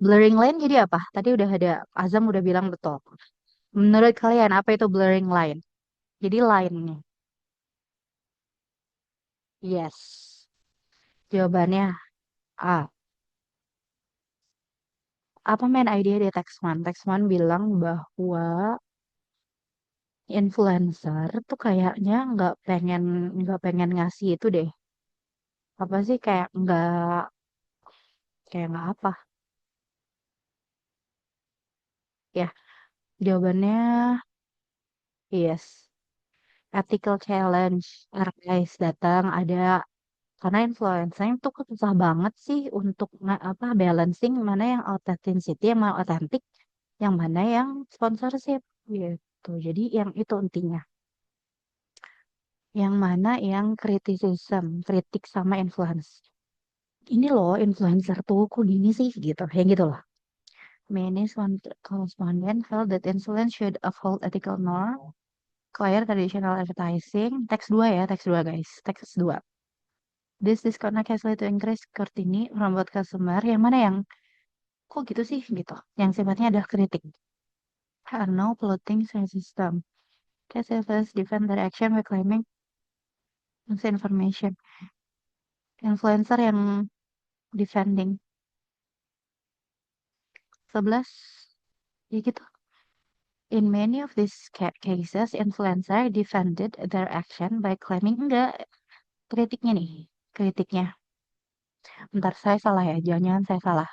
Speaker 1: blurring line jadi apa? Tadi udah ada, Azam udah bilang betul. Menurut kalian apa itu blurring line? Jadi line nih. Yes. Jawabannya A. Apa main idea di Text One? Text One bilang bahwa influencer tuh kayaknya nggak pengen ngasih itu deh. Apa sih kayak nggak apa? Ya, jawabannya yes. Ethical challenge. RKS datang ada karena influencer itu kan susah banget sih untuk balancing mana yang authenticity, yang mana authentic, yang mana yang sponsorship gitu. Jadi yang itu intinya. Yang mana yang criticism, kritik sama influence. Ini loh influencer tuh kok gini sih gitu. Yang gitu loh. Many correspondent felt that influence should uphold ethical norm, clear traditional advertising. Teks 2 ya, teks 2 guys. Teks 2. This disconnect has led to increased scrutiny from both customer. Yang mana yang kok gitu sih gitu. Yang sifatnya adalah kritik. Are now plotting system. Cases defend their action by claiming misinformation. Influencer yang defending 11 ya gitu. In many of these cases, influencer defended their action by claiming enggak kritiknya nih, kritiknya. Bentar saya salah ya, jangan-jangan saya salah.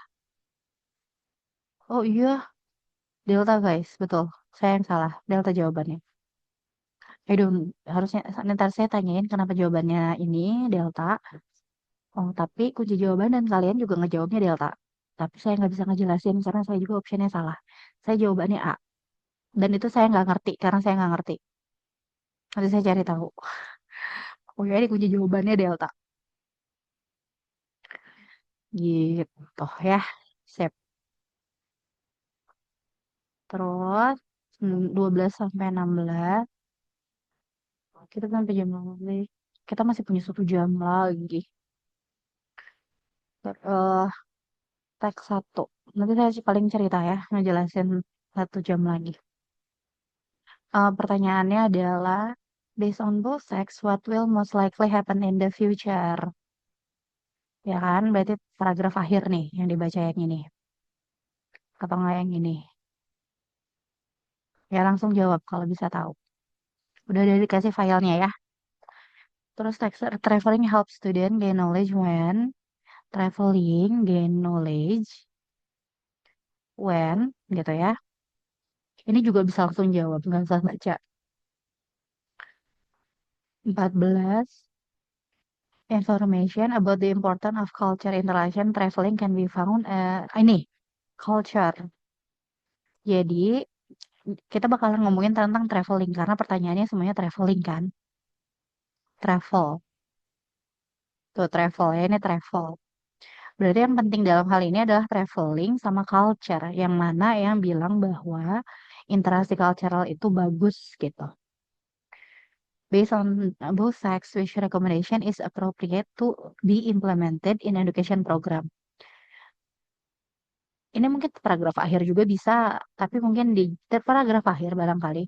Speaker 1: Oh iya, Delta guys, betul. Saya yang salah, Delta jawabannya. Aduh, harusnya ntar saya tanyain kenapa jawabannya ini Delta. Oh, tapi kunci jawaban dan kalian juga ngejawabnya Delta. Tapi saya nggak bisa ngejelasin karena saya juga optionnya salah. Saya jawabannya A. Dan itu saya nggak ngerti karena saya nggak ngerti. Nanti saya cari tahu. Oh ya, ini kunci jawabannya Delta. Gitu ya. Sip. Terus 12 sampai 16 kita sampai jam berapa? Kita masih punya 1 jam lagi. Eh, teks 1. Nanti saya paling cerita ya, ngejelasin 1 jam lagi. Pertanyaannya adalah, based on both sex, what will most likely happen in the future? Ya kan, berarti paragraf akhir nih yang dibaca yang ini. Atau nggak yang ini? Ya langsung jawab kalau bisa tahu. Udah dikasih filenya ya. Terus traveling helps student gain knowledge when gitu ya. Ini juga bisa langsung jawab, nggak usah baca. 14. Information about the importance of culture interaction traveling can be found ini culture. Jadi kita bakalan ngomongin tentang traveling karena pertanyaannya semuanya traveling kan. Travel. Tuh travel ya ini travel. Berarti yang penting dalam hal ini adalah traveling sama culture. Yang mana yang bilang bahwa interaksi cultural itu bagus gitu. Based on both facts, which recommendation is appropriate to be implemented in education program. Ini mungkin paragraf akhir juga bisa, tapi mungkin di paragraf akhir barangkali.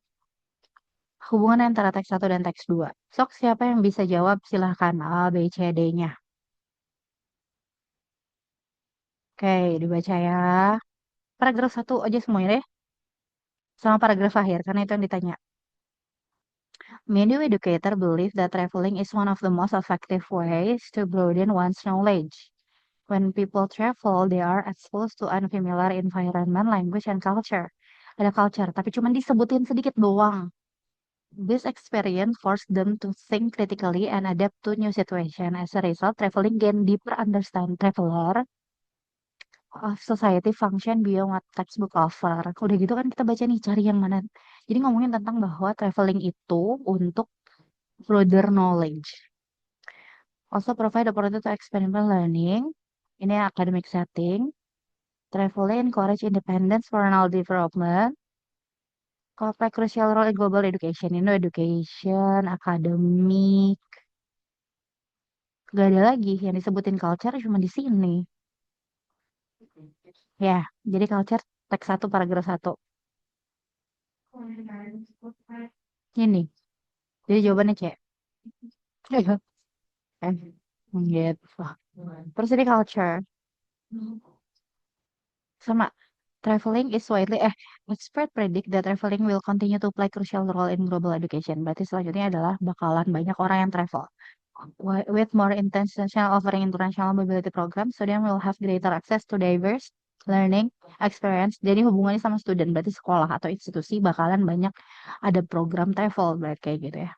Speaker 1: Hubungan antara teks satu dan teks 2. Sok siapa yang bisa jawab silahkan A, B, C, D-nya. Oke, dibaca ya. Paragraf satu aja semuanya deh. Sama paragraf akhir, karena itu yang ditanya. Many educators believe that traveling is one of the most effective ways to broaden one's knowledge. When people travel, they are exposed to unfamiliar environment, language, and culture. Ada culture, tapi cuma disebutin sedikit doang. This experience forced them to think critically and adapt to new situation. As a result, traveling gain deeper understand traveler of society function beyond what textbook offer. Udah gitu kan kita baca nih cari yang mana. Jadi ngomongin tentang bahwa traveling itu untuk broader knowledge. Also provide opportunity to experimental learning. Ini academic setting. Traveling encourage independence for personal development. Play crucial role in global education. Ini education, academic. Gak ada lagi yang disebutin culture cuma di sini. Ya, jadi culture teks satu paragraf satu. Ini. Jadi jawabannya C. Eh, gitu. Terus ini culture. Sama. Traveling is widely expert predict that traveling will continue to play crucial role in global education. Berarti selanjutnya adalah bakalan banyak orang yang travel. With more international offering international mobility program, student will have greater access to diverse learning experience. Jadi hubungannya sama student, berarti sekolah atau institusi bakalan banyak ada program travel, berarti kayak gitu ya.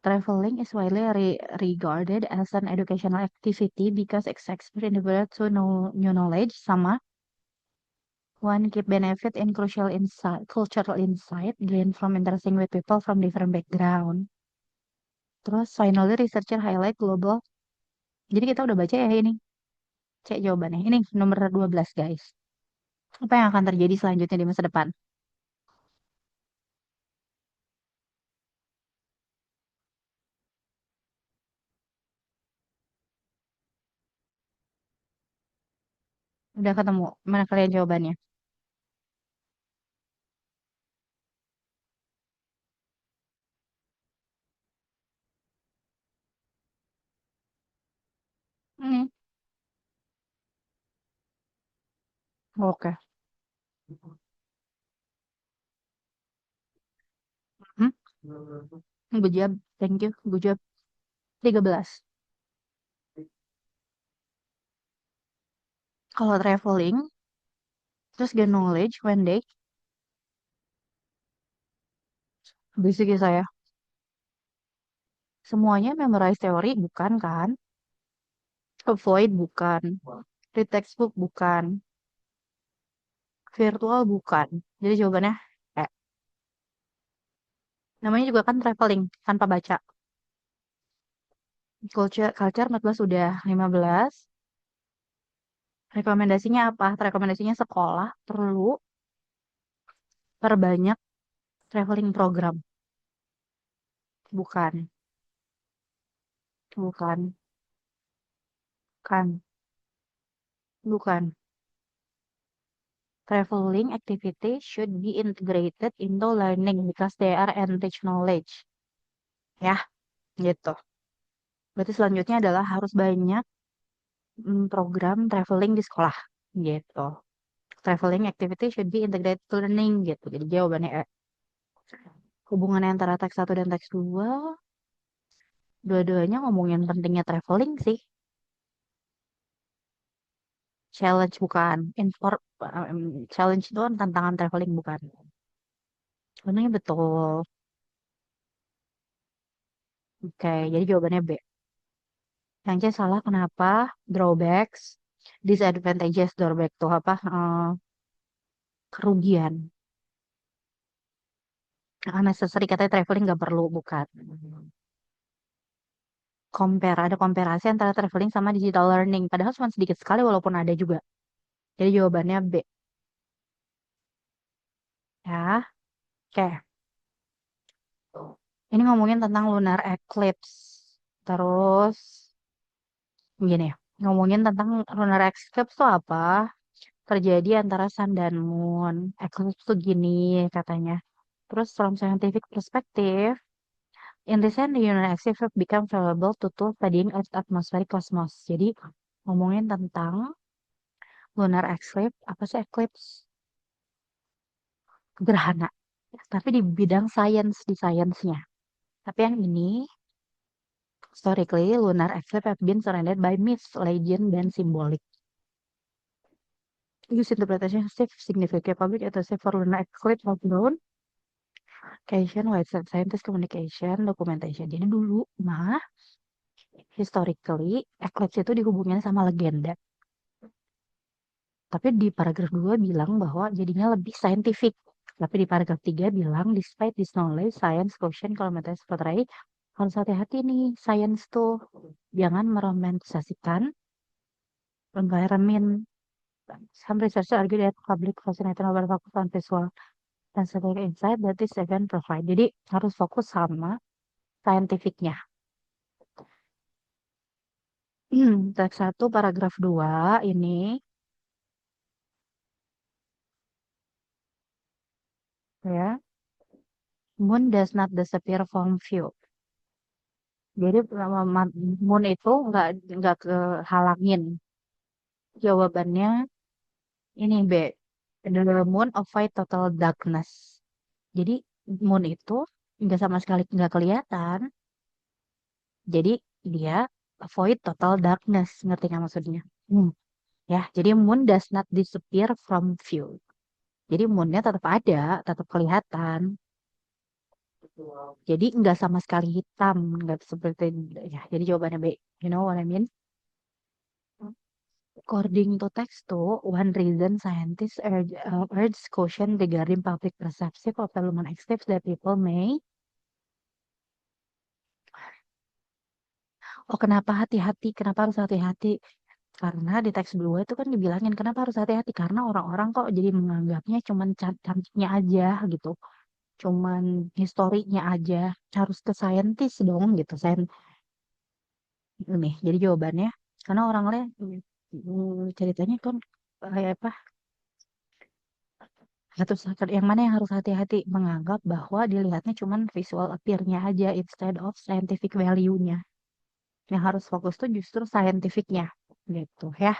Speaker 1: Traveling is widely regarded as an educational activity because it's expert individual to know new knowledge sama one key benefit in crucial insight, cultural insight gained from interacting with people from different background. Terus finally researcher highlight global. Jadi kita udah baca ya ini. Cek jawabannya. Ini nomor 12 guys. Apa yang akan terjadi selanjutnya di masa depan? Udah ketemu. Mana kalian jawabannya? Ini. Oke. Hmm? Good job. Thank you. Good job. 13. Kalau traveling, terus get knowledge when they basic ya saya. Semuanya memorize teori bukan kan? Avoid bukan. Read textbook bukan. Virtual bukan. Jadi jawabannya eh. Namanya juga kan traveling tanpa baca. Culture 14 udah 15. Rekomendasinya apa? Rekomendasinya sekolah perlu perbanyak traveling program. Bukan, bukan, bukan, bukan. Traveling activity should be integrated into learning because they are enrich knowledge. Ya, gitu. Berarti selanjutnya adalah harus banyak program traveling di sekolah. Gitu. Traveling activity should be integrated to learning gitu. Jadi jawabannya E. Hubungannya antara teks satu dan teks dua, dua-duanya ngomongin pentingnya traveling sih. Challenge bukan. Challenge itu kan tantangan traveling bukan. Sebenarnya betul. Oke, jadi jawabannya B. Yang C salah kenapa? Drawbacks, disadvantages, drawback tuh apa? Kerugian. Unnecessary katanya traveling nggak perlu, bukan. Ada komparasi antara traveling sama digital learning. Padahal cuma sedikit sekali walaupun ada juga. Jadi jawabannya B. Ya, oke. Ini ngomongin tentang lunar eclipse. Terus, gini ya. Ngomongin tentang lunar eclipse itu apa? Terjadi antara sun dan moon. Eclipse tuh gini katanya. Terus from scientific perspective, in recent the lunar eclipse have become valuable to tool studying Earth's atmospheric cosmos. Jadi ngomongin tentang lunar eclipse, apa sih eclipse? Gerhana. Tapi di bidang sains, di sainsnya. Tapi yang ini, historically, lunar eclipse have been surrounded by myths, legend, dan symbolic. Use interpretation significant public attention for lunar eclipse of known occasion, widespread scientist communication, documentation. Jadi dulu mah historically eclipse itu dihubungin sama legenda. Tapi di paragraf 2 bilang bahwa jadinya lebih scientific. Tapi di paragraf 3 bilang despite this knowledge, science quotient kalau metode portray harus hati-hati nih, science tuh jangan meromantisasikan environment. Some researchers argue that public fascinated over focus on visual dan sebagai insight that this event provide. Jadi harus fokus sama scientificnya. Teks 1 paragraf 2 ini ya, moon does not disappear from view. Jadi moon itu nggak kehalangin. Jawabannya ini B. The moon avoid total darkness. Jadi moon itu nggak sama sekali nggak kelihatan. Jadi dia avoid total darkness. Ngerti nggak maksudnya? Hmm. Ya, jadi moon does not disappear from view. Jadi moonnya tetap ada, tetap kelihatan. Jadi nggak sama sekali hitam, nggak seperti ya. Jadi jawabannya B. You know what I mean? According to text tuh, one reason scientists urge caution regarding public perception of the lunar eclipse that people may. Oh, kenapa hati-hati? Kenapa harus hati-hati? Karena di teks 2 itu kan dibilangin kenapa harus hati-hati? Karena orang-orang kok jadi menganggapnya cuman cantiknya aja gitu. Cuman historinya aja. Harus ke saintis dong gitu. Ini. Jadi jawabannya, karena orang-orang ceritanya kan kayak apa? Yang mana yang harus hati-hati menganggap bahwa dilihatnya cuman visual appear-nya aja instead of scientific value-nya. Yang harus fokus tuh justru scientific-nya gitu ya.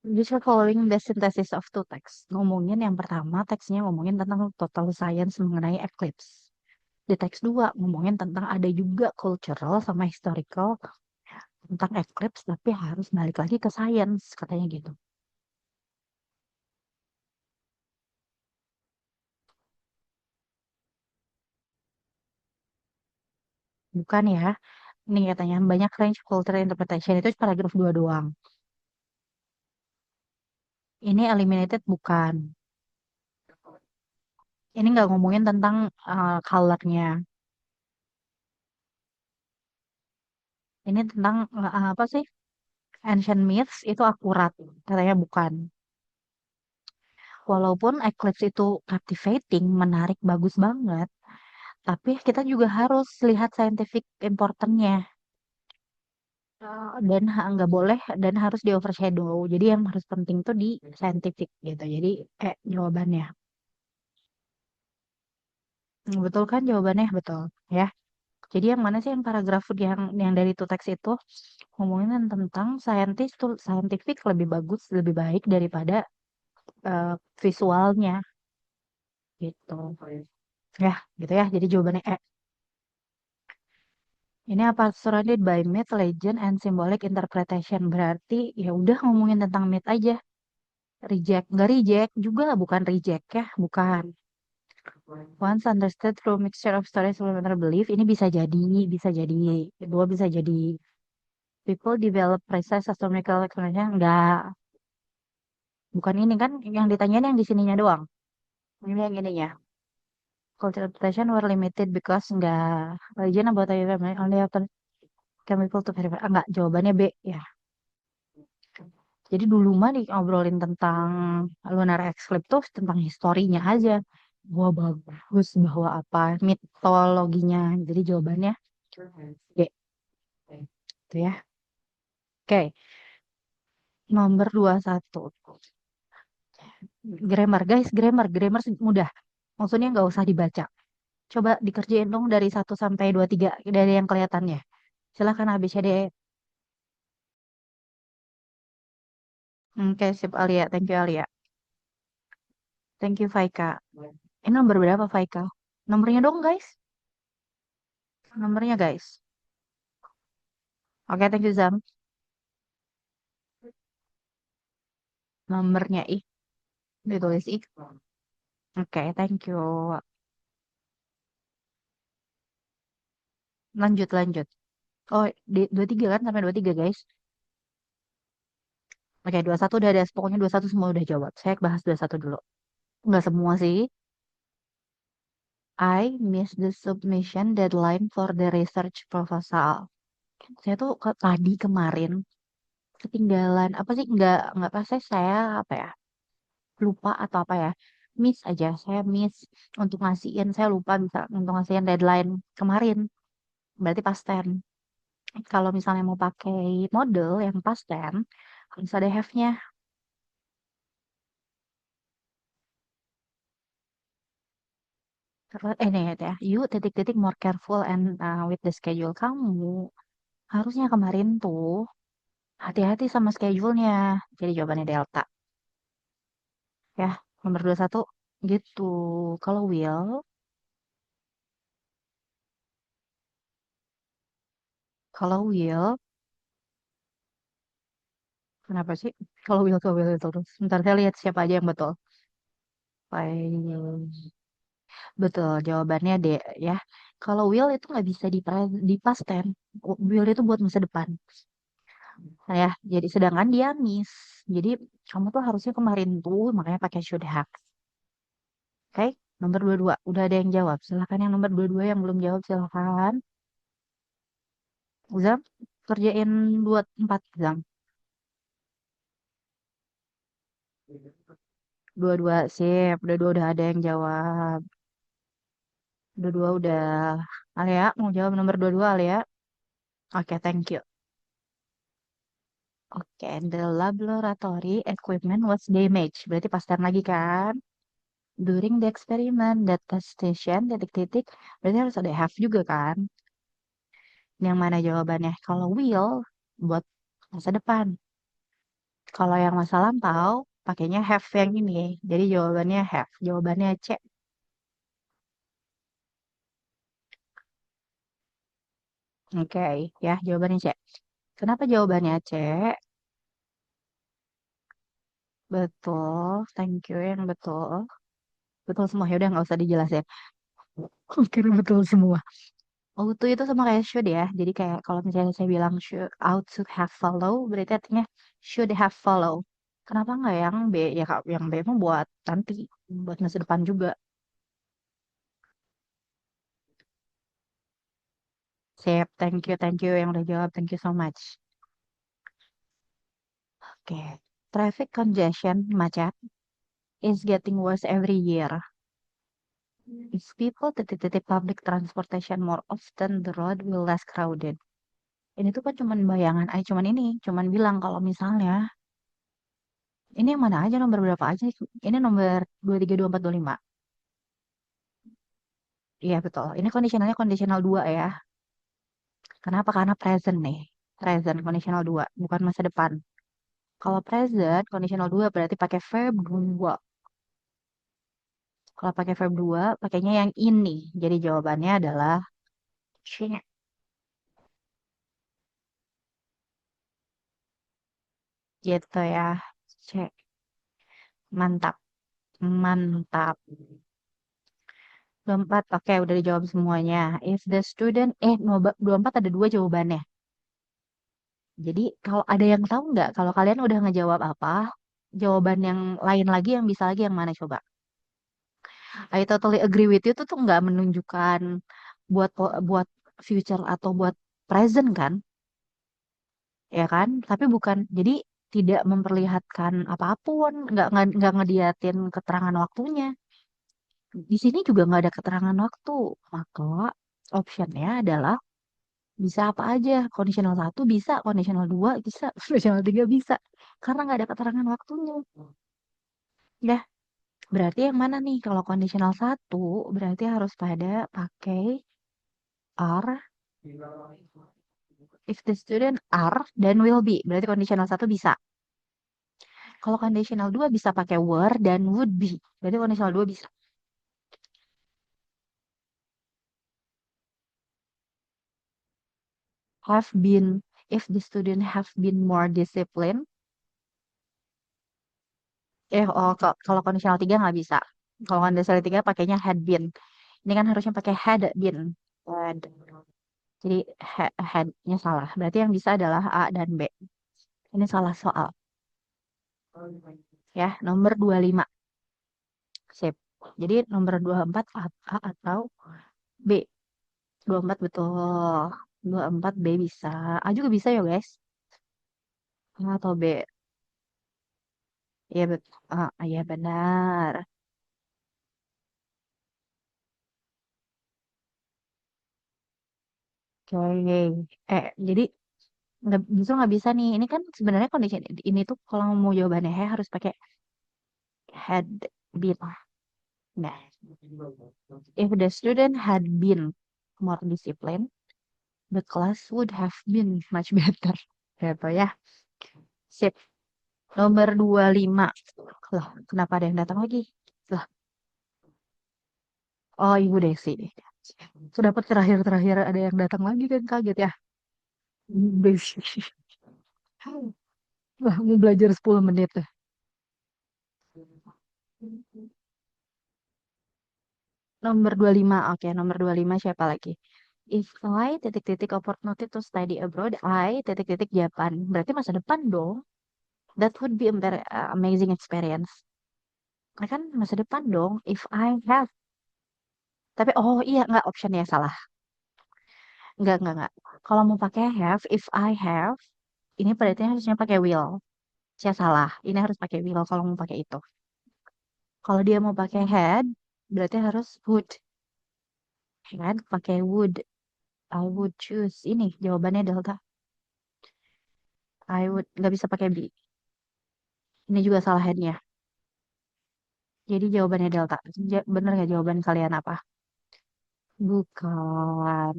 Speaker 1: Just following the synthesis of two text. Ngomongin yang pertama, teksnya ngomongin tentang total science mengenai eclipse. Di teks 2 ngomongin tentang ada juga cultural sama historical tentang eclipse tapi harus balik lagi ke science katanya gitu. Bukan ya. Ini katanya banyak range cultural interpretation itu paragraf 2 doang. Ini eliminated bukan. Ini nggak ngomongin tentang color-nya. Ini tentang apa sih? Ancient myths itu akurat. Katanya bukan. Walaupun eclipse itu captivating, menarik, bagus banget. Tapi kita juga harus lihat scientific importantnya. Dan nggak boleh dan harus di overshadow. Jadi yang harus penting tuh di scientific gitu. Jadi jawabannya. Betul kan jawabannya? Betul. Ya. Jadi yang mana sih yang paragraf yang dari itu teks itu ngomongin tentang scientific lebih bagus, lebih baik daripada visualnya gitu. Ya, gitu ya. Jadi jawabannya E. Ini apa? Surrounded by myth, legend, and symbolic interpretation. Berarti ya udah ngomongin tentang myth aja. Reject. Nggak reject juga, bukan reject ya. Bukan. Once understood through mixture of stories and belief. Ini bisa jadi, bisa jadi. Kedua bisa jadi. People develop precise astronomical explanation. Enggak. Bukan ini kan. Yang ditanyain yang di sininya doang. Ini yang ininya. Cultural tradition were limited because enggak. Legend about a only after chemical to verify. Ah, enggak. Jawabannya B ya. Jadi dulu mah ngobrolin tentang lunar eclipse tuh tentang historinya aja. Wah bagus bahwa apa mitologinya. Jadi jawabannya D. Itu ya. Oke, nomor 21. Grammar, guys, grammar mudah. Maksudnya nggak usah dibaca. Coba dikerjain dong dari 1 sampai 23 dari yang kelihatannya. Silahkan ABCD. Oke, sip Alia. Thank you Alia. Thank you Faika. Ini nomor berapa Faika? Nomornya dong guys. Nomornya guys. Oke, thank you Zam. Nomornya ih. Ditulis ih. Oke, thank you. Lanjut, lanjut. Oh, 23 kan sampai 23 guys. Oke, 21 udah ada. Pokoknya 21 semua udah jawab. Saya bahas 21 dulu. Enggak semua sih. I missed the submission deadline for the research proposal. Saya tuh tadi kemarin ketinggalan apa sih? Enggak pas saya apa ya? Lupa atau apa ya? Miss aja. Saya miss untuk ngasihin. Saya lupa bisa untuk ngasihin deadline kemarin. Berarti pas 10. Kalau misalnya mau pakai model yang past tense, harus ada have-nya. Terus, nih ya, you titik-titik more careful and with the schedule. Kamu harusnya kemarin tuh hati-hati sama schedule-nya. Jadi jawabannya Delta. Ya, nomor 21 gitu. Kalau Will, kenapa sih? Kalau Will itu terus. Bentar saya lihat siapa aja yang betul. Fine. Betul, jawabannya D ya. Kalau will itu nggak bisa di past tense. Will itu buat masa depan. Nah, ya, jadi sedangkan dia miss. Jadi kamu tuh harusnya kemarin tuh makanya pakai should have. Oke, nomor 22. Udah ada yang jawab. Silahkan yang nomor 22 yang belum jawab silahkan. Zam, kerjain 24 Zam. 22 sip. 22 udah ada yang jawab. 22 udah. Alia, mau jawab nomor 22 Alia? Oke, thank you. Oke, the laboratory equipment was damaged. Berarti pastar lagi kan? During the experiment, data station, titik-titik. Berarti harus ada have juga kan? Yang mana jawabannya? Kalau will, buat masa depan. Kalau yang masa lampau, pakainya have yang ini. Jadi jawabannya have. Jawabannya C. Oke, ya jawabannya C. Kenapa jawabannya C? Betul, thank you yang betul. Betul semua, ya udah nggak usah dijelasin. Kira betul semua. Auto itu sama kayak should ya. Jadi kayak kalau misalnya saya bilang out should have follow, berarti artinya should have follow. Kenapa nggak yang B? Ya Kak, yang B mau buat nanti, buat masa depan juga. Sip, thank you yang udah jawab, thank you so much. Oke, traffic congestion, macet, is getting worse every year. If people titik-titik public transportation more often, the road will less crowded. Ini tuh kan cuman bayangan, cuman ini, cuman bilang kalau misalnya ini yang mana aja nomor berapa aja? Ini nomor 23, 24, 25. Iya betul. Ini conditionalnya conditional 2 ya. Kenapa? Karena present nih. Present conditional 2, bukan masa depan. Kalau present conditional 2 berarti pakai verb 2. Kalau pakai verb 2, pakainya yang ini. Jadi jawabannya adalah C. Gitu ya. C. Mantap. Mantap. 24, oke udah dijawab semuanya. If the student, 24 ada dua jawabannya. Jadi kalau ada yang tahu nggak, kalau kalian udah ngejawab apa, jawaban yang lain lagi yang bisa lagi yang mana coba? I totally agree with you tuh nggak menunjukkan buat future atau buat present kan, ya kan? Tapi bukan, jadi tidak memperlihatkan apapun, nggak ngediatin keterangan waktunya. Di sini juga nggak ada keterangan waktu, maka optionnya adalah bisa apa aja. Conditional satu bisa, conditional 2 bisa, conditional 3 bisa. Karena nggak ada keterangan waktunya. Ya, berarti yang mana nih? Kalau conditional satu berarti harus pada pakai are. If the student are, then will be. Berarti conditional satu bisa. Kalau conditional 2 bisa pakai were dan would be. Berarti conditional 2 bisa. Have been. If the student have been more disciplined. Kalau conditional 3 nggak bisa. Kalau conditional 3 pakainya had been. Ini kan harusnya pakai had been. Had. Jadi had-nya salah. Berarti yang bisa adalah A dan B. Ini salah soal. Ya, nomor 25. Sip. Jadi nomor 24 A atau B. 24 betul. 24 B bisa. A juga bisa ya guys. A atau B. Iya betul. Iya benar. Oke. Jadi justru nggak bisa nih. Ini kan sebenarnya kondisi ini tuh kalau mau jawabannya harus pakai had been. Nah, if the student had been more disciplined, the class would have been much better. Gitu ya. Sip. Nomor 25. Loh, kenapa ada yang datang lagi? Lah, oh Ibu Desi. Sudah dapat terakhir-terakhir ada yang datang lagi kan kaget ya. Desi. Wah, mau belajar 10 menit tuh. Nomor 25. Oke, nomor 25 siapa lagi? If I titik-titik opportunity to study abroad, I titik-titik Japan. Berarti masa depan dong. That would be amazing experience. Nah, kan masa depan dong. If I have. Tapi oh iya nggak optionnya salah. Nggak. Kalau mau pakai have, if I have, ini berarti harusnya pakai will. Saya salah. Ini harus pakai will kalau mau pakai itu. Kalau dia mau pakai had, berarti harus would. Had pakai would. I would choose. Ini jawabannya delta. I would nggak bisa pakai be. Ini juga salah headnya. Jadi jawabannya delta. Bener nggak jawaban kalian apa? Bukan.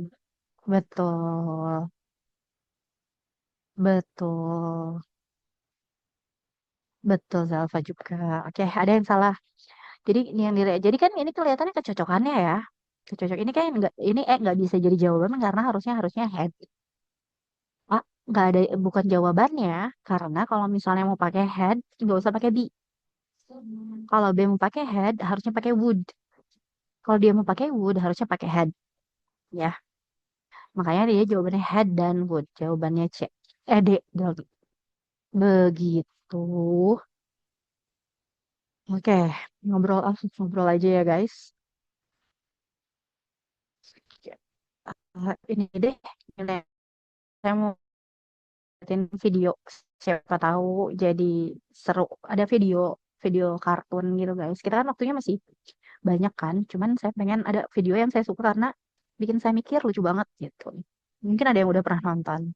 Speaker 1: Betul. Betul. Betul Zalfa juga. Oke, ada yang salah. Jadi ini yang jadi kan ini kelihatannya kecocokannya ya. Kecocok ini kan nggak bisa jadi jawaban karena harusnya head. Ah, nggak ada bukan jawabannya karena kalau misalnya mau pakai head nggak usah pakai be. Kalau B mau pakai head harusnya pakai would. Kalau dia mau pakai would harusnya pakai head. Ya, makanya dia jawabannya head dan would. Jawabannya C. D. Del- Begitu. Oke, ngobrol aja ya guys. Ini deh, ini saya mau liatin video. Siapa tahu jadi seru. Ada video video kartun gitu guys. Kita kan waktunya masih banyak kan. Cuman saya pengen ada video yang saya suka karena bikin saya mikir lucu banget gitu. Mungkin ada yang udah pernah nonton.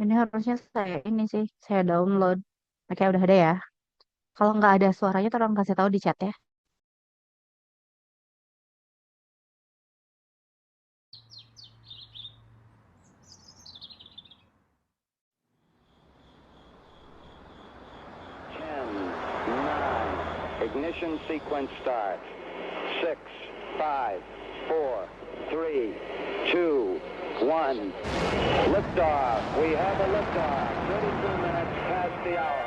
Speaker 1: Ini harusnya saya download. Oke, udah ada ya. Kalau nggak ada suaranya, tolong kasih tahu di chat ya.
Speaker 2: Ignition sequence start. 6, 5, 4, 3, 2, 1. Liftoff. We have a liftoff. 32 minutes past the hour.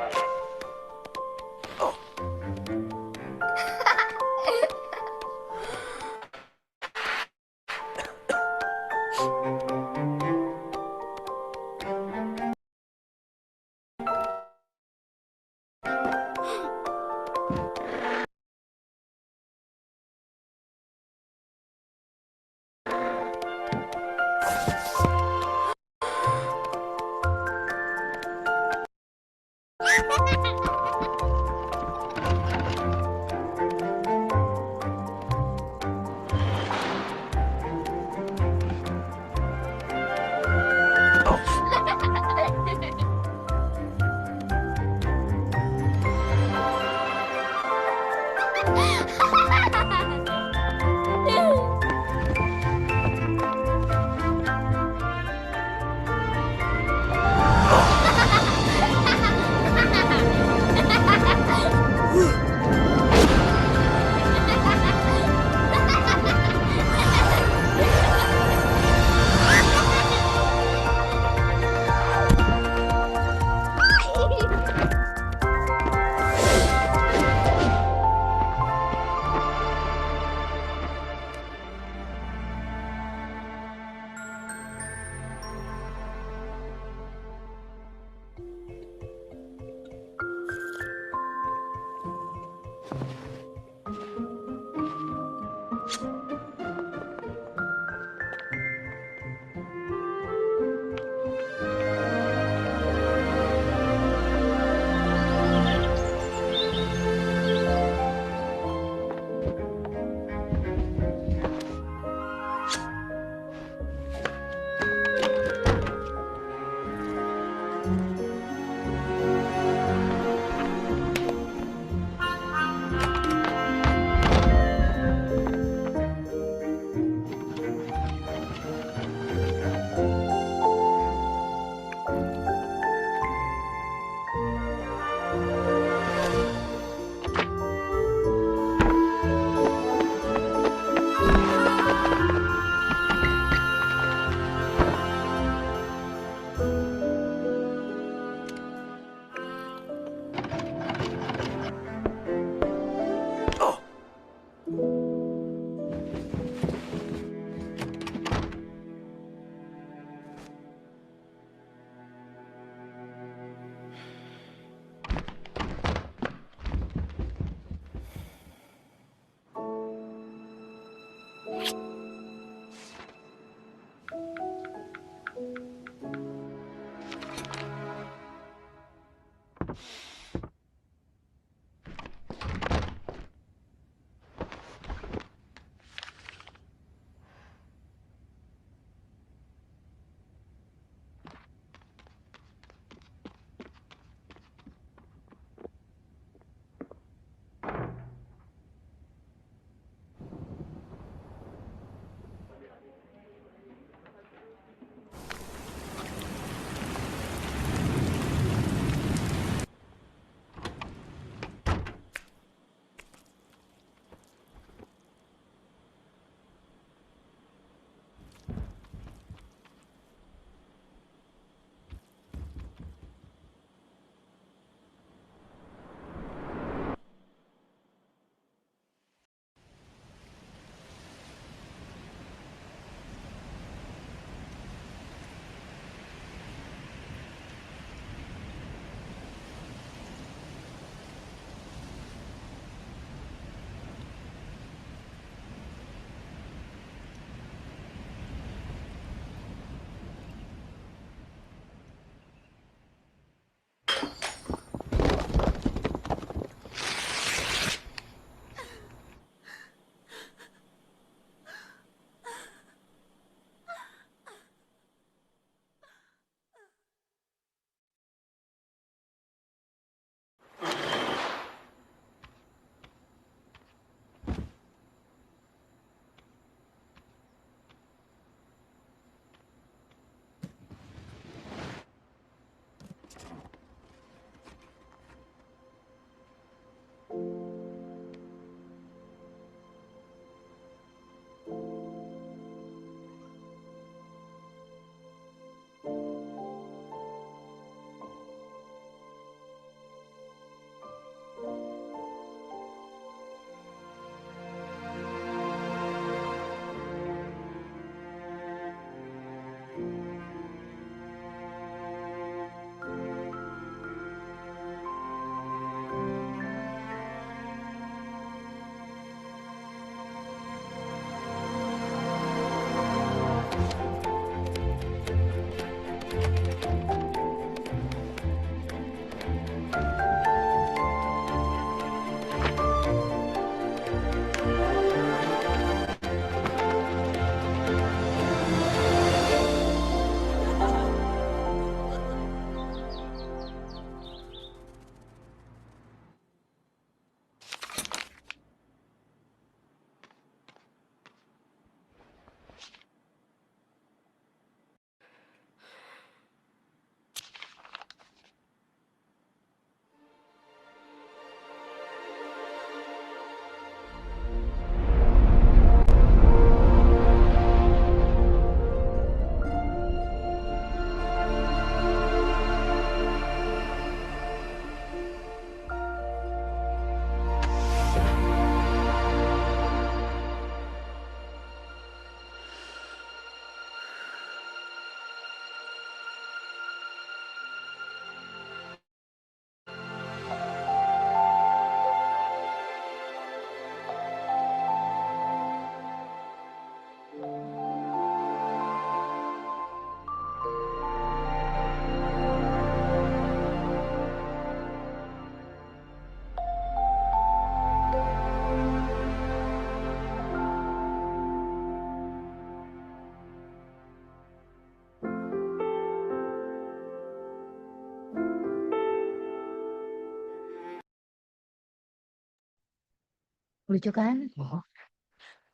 Speaker 1: Lucu kan?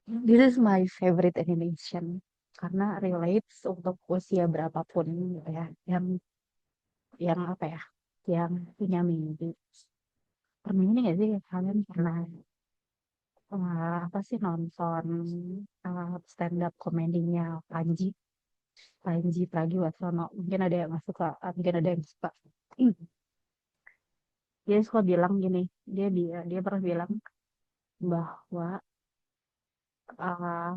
Speaker 1: This is my favorite animation karena relates untuk usia berapapun gitu ya, yang apa ya, yang punya mimpi. Pernah ini nggak sih kalian pernah apa sih nonton stand up komedinya Panji Panji Pragiwaksono? Mungkin ada yang nggak suka, mungkin ada yang suka. Dia suka bilang gini, dia pernah bilang bahwa uh,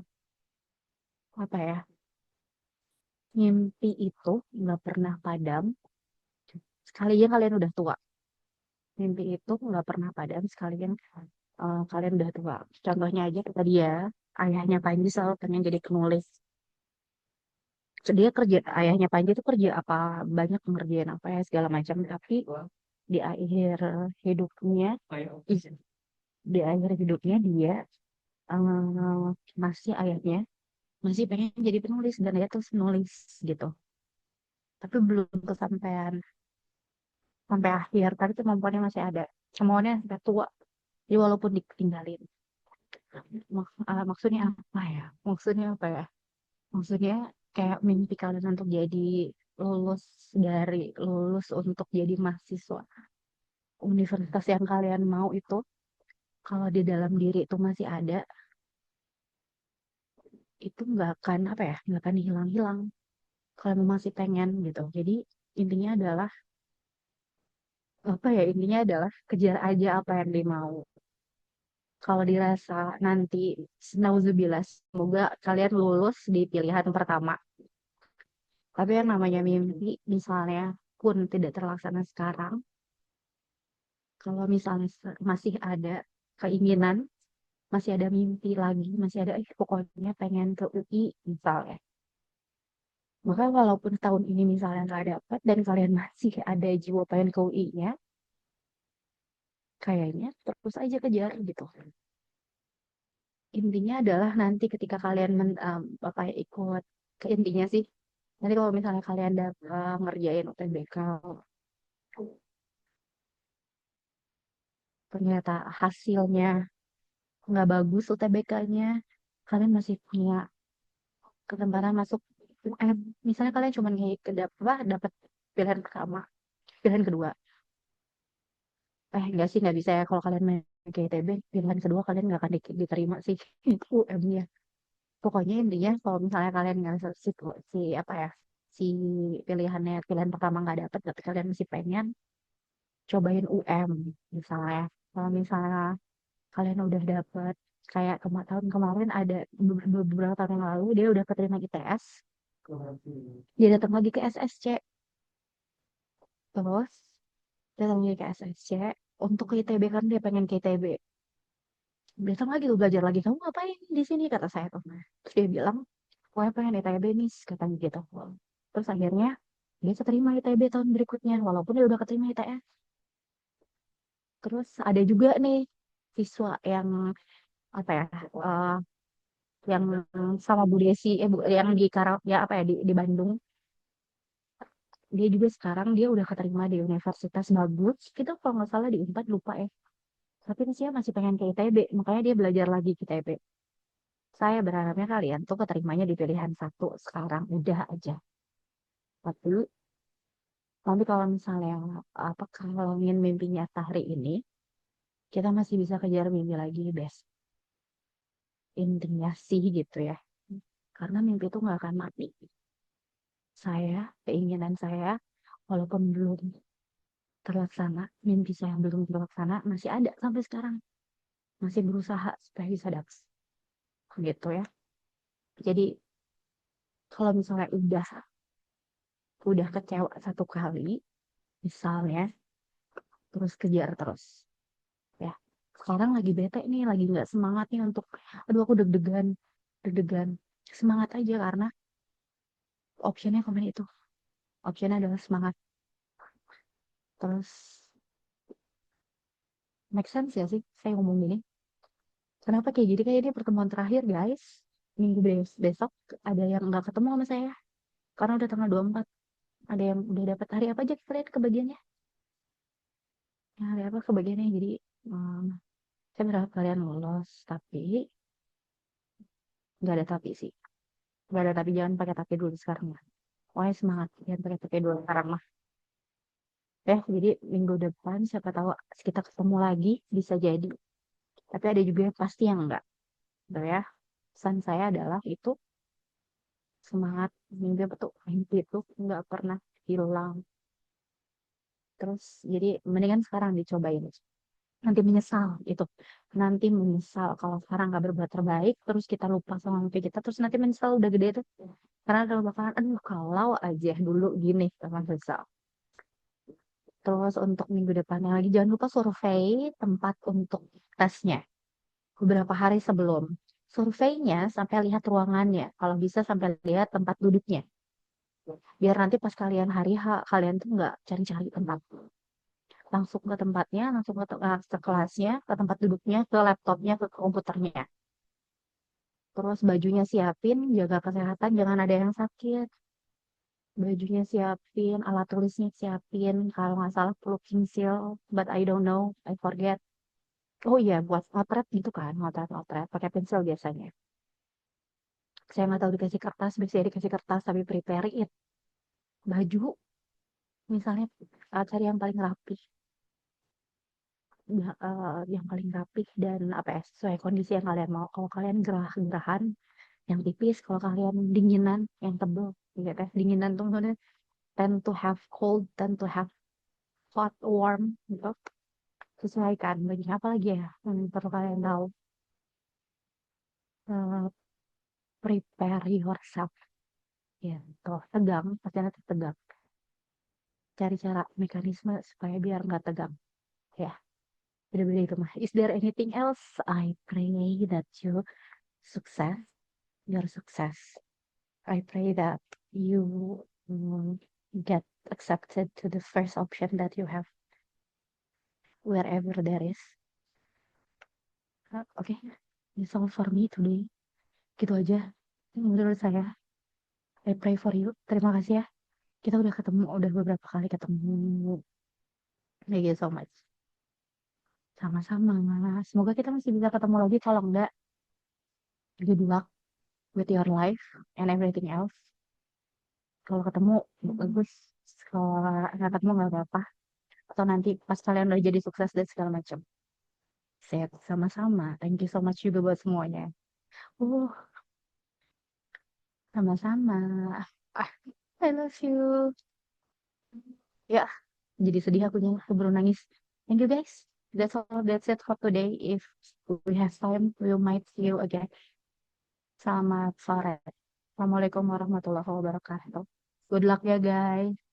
Speaker 1: apa ya, mimpi itu nggak pernah padam sekalinya kalian udah tua. Mimpi itu nggak pernah padam sekalian kalian udah tua. Contohnya aja kata dia, ayahnya Panji selalu pengen jadi penulis. Dia kerja, ayahnya Panji itu kerja apa, banyak ngerjain apa ya segala macam, tapi di akhir hidupnya di akhir hidupnya dia masih ayahnya masih pengen jadi penulis dan dia terus nulis gitu, tapi belum kesampaian sampai akhir, tapi kemampuannya masih ada, kemauannya sampai tua. Jadi walaupun ditinggalin, maksudnya apa ya, maksudnya kayak mimpi kalian untuk jadi lulus lulus untuk jadi mahasiswa universitas yang kalian mau itu, kalau di dalam diri itu masih ada, itu nggak akan apa ya, nggak akan hilang-hilang kalau masih pengen gitu. Jadi intinya adalah apa ya, intinya adalah kejar aja apa yang dimau. Kalau dirasa nanti, nauzubillah, semoga kalian lulus di pilihan pertama. Tapi yang namanya mimpi, misalnya pun tidak terlaksana sekarang, kalau misalnya masih ada keinginan, masih ada mimpi lagi, masih ada pokoknya pengen ke UI misalnya. Maka walaupun tahun ini misalnya nggak dapat dan kalian masih ada jiwa pengen ke UI-nya, kayaknya terus aja kejar gitu. Intinya adalah nanti ketika kalian apa ya, ikut ke intinya sih, nanti kalau misalnya kalian ngerjain UTBK, ternyata hasilnya nggak bagus UTBK-nya, kalian masih punya kesempatan masuk UM. Misalnya kalian cuma dapat pilihan pertama, pilihan kedua. Enggak sih, nggak bisa ya, kalau kalian main ke ITB, pilihan kedua kalian nggak akan diterima sih itu UM-nya. Pokoknya intinya kalau misalnya kalian nggak si apa ya, si pilihan pertama nggak dapet tapi kalian masih pengen, cobain UM misalnya. Kalau misalnya kalian udah dapet, kayak tahun kemarin ada beberapa tahun yang lalu dia udah keterima ITS, dia datang lagi ke SSC, terus datang lagi ke SSC untuk ke ITB kan dia pengen ke ITB, datang lagi tuh belajar lagi, kamu ngapain di sini kata saya tuh. Terus dia bilang, wah pengen ITB nih katanya gitu. Terus akhirnya dia keterima ITB tahun berikutnya walaupun dia udah keterima ITS. Terus ada juga nih siswa yang apa ya, eh, yang sama Bu Desi, yang di ya apa ya, di Bandung. Dia juga sekarang dia udah keterima di universitas bagus. Kita kalau nggak salah di Unpad, lupa ya. Tapi dia masih pengen ke ITB, makanya dia belajar lagi ke ITB. Saya berharapnya kalian tuh keterimanya di pilihan satu sekarang udah aja. Tapi nanti kalau misalnya apa, kalau ingin mimpi nyata hari ini, kita masih bisa kejar mimpi lagi best. Intinya sih gitu ya. Karena mimpi itu nggak akan mati. Keinginan saya, walaupun belum terlaksana, mimpi saya belum terlaksana, masih ada sampai sekarang. Masih berusaha supaya bisa dapat. Gitu ya. Jadi kalau misalnya udah kecewa satu kali, misalnya, terus kejar terus. Ya. Sekarang lagi bete nih, lagi nggak semangat nih untuk, aduh aku deg-degan, deg-degan. Semangat aja karena optionnya kemarin itu. Optionnya adalah semangat. Terus make sense ya sih saya ngomong gini. Kenapa kayak gini, kayak ini pertemuan terakhir guys. Minggu besok ada yang nggak ketemu sama saya. Karena udah tanggal 24. Ada yang udah dapat hari apa aja kalian kebagiannya. Ya, hari apa kebagiannya. Jadi um, Saya berharap kalian lolos, tapi nggak ada tapi sih. Nggak ada tapi, jangan pakai tapi dulu sekarang lah. Pokoknya semangat, jangan pakai tapi dulu sekarang lah. Jadi minggu depan siapa tahu kita ketemu lagi, bisa jadi. Tapi ada juga yang pasti yang enggak. Gitu ya. Pesan saya adalah itu semangat, mimpi apa tuh, mimpi itu nggak pernah hilang. Terus jadi mendingan sekarang dicobain. Nanti menyesal itu. Nanti menyesal kalau sekarang nggak berbuat terbaik, terus kita lupa sama mimpi kita, terus nanti menyesal udah gede tuh. Karena kalau bakalan, aduh kalau aja dulu gini, sama menyesal. Terus untuk minggu depannya lagi, jangan lupa survei tempat untuk tesnya beberapa hari sebelum. Surveinya sampai lihat ruangannya, kalau bisa sampai lihat tempat duduknya. Biar nanti pas kalian hari H, kalian tuh nggak cari-cari tempat. Langsung ke tempatnya, langsung ke kelasnya, ke tempat duduknya, ke laptopnya, ke komputernya. Terus bajunya siapin, jaga kesehatan, jangan ada yang sakit. Bajunya siapin, alat tulisnya siapin. Kalau nggak salah perlu pensil, but I don't know, I forget. Oh iya, buat motret gitu kan, motret pakai pensil biasanya. Saya nggak tahu dikasih kertas, biasanya dikasih kertas tapi prepare it. Baju, misalnya cari yang paling rapi, yang paling rapih dan apa ya, sesuai kondisi yang kalian mau. Kalau kalian gerah-gerahan, yang tipis. Kalau kalian dinginan, yang tebel. Gitu ya. Dinginan tuh maksudnya tend to have cold, tend to have hot, warm gitu. Sesuaikan bajunya apa lagi ya yang perlu kalian tahu. Eh, prepare yourself. Ya, tuh tegang, pasti nanti tegang. Cari cara mekanisme supaya biar nggak tegang. Ya, beda-beda itu mah. Is there anything else? I pray that you success, your success. I pray that you get accepted to the first option that you have wherever there is. Oke, that's all for me today. Gitu aja. Menurut saya, I pray for you. Terima kasih ya. Kita udah ketemu, udah beberapa kali ketemu. Thank you so much. Sama-sama. Semoga kita masih bisa ketemu lagi. Kalau enggak, good luck with your life and everything else. Kalau ketemu, bagus. Kalau nggak ketemu, nggak apa-apa. Atau nanti pas kalian udah jadi sukses dan segala macam. Sehat sama-sama. Thank you so much juga buat semuanya. Uh, sama-sama. Ah, I love you. Ya, jadi sedih akunya, keburu nangis. Thank you guys. That's all. That's it for today. If we have time, we might see you again. Selamat sore. Assalamualaikum warahmatullahi wabarakatuh. Good luck ya guys.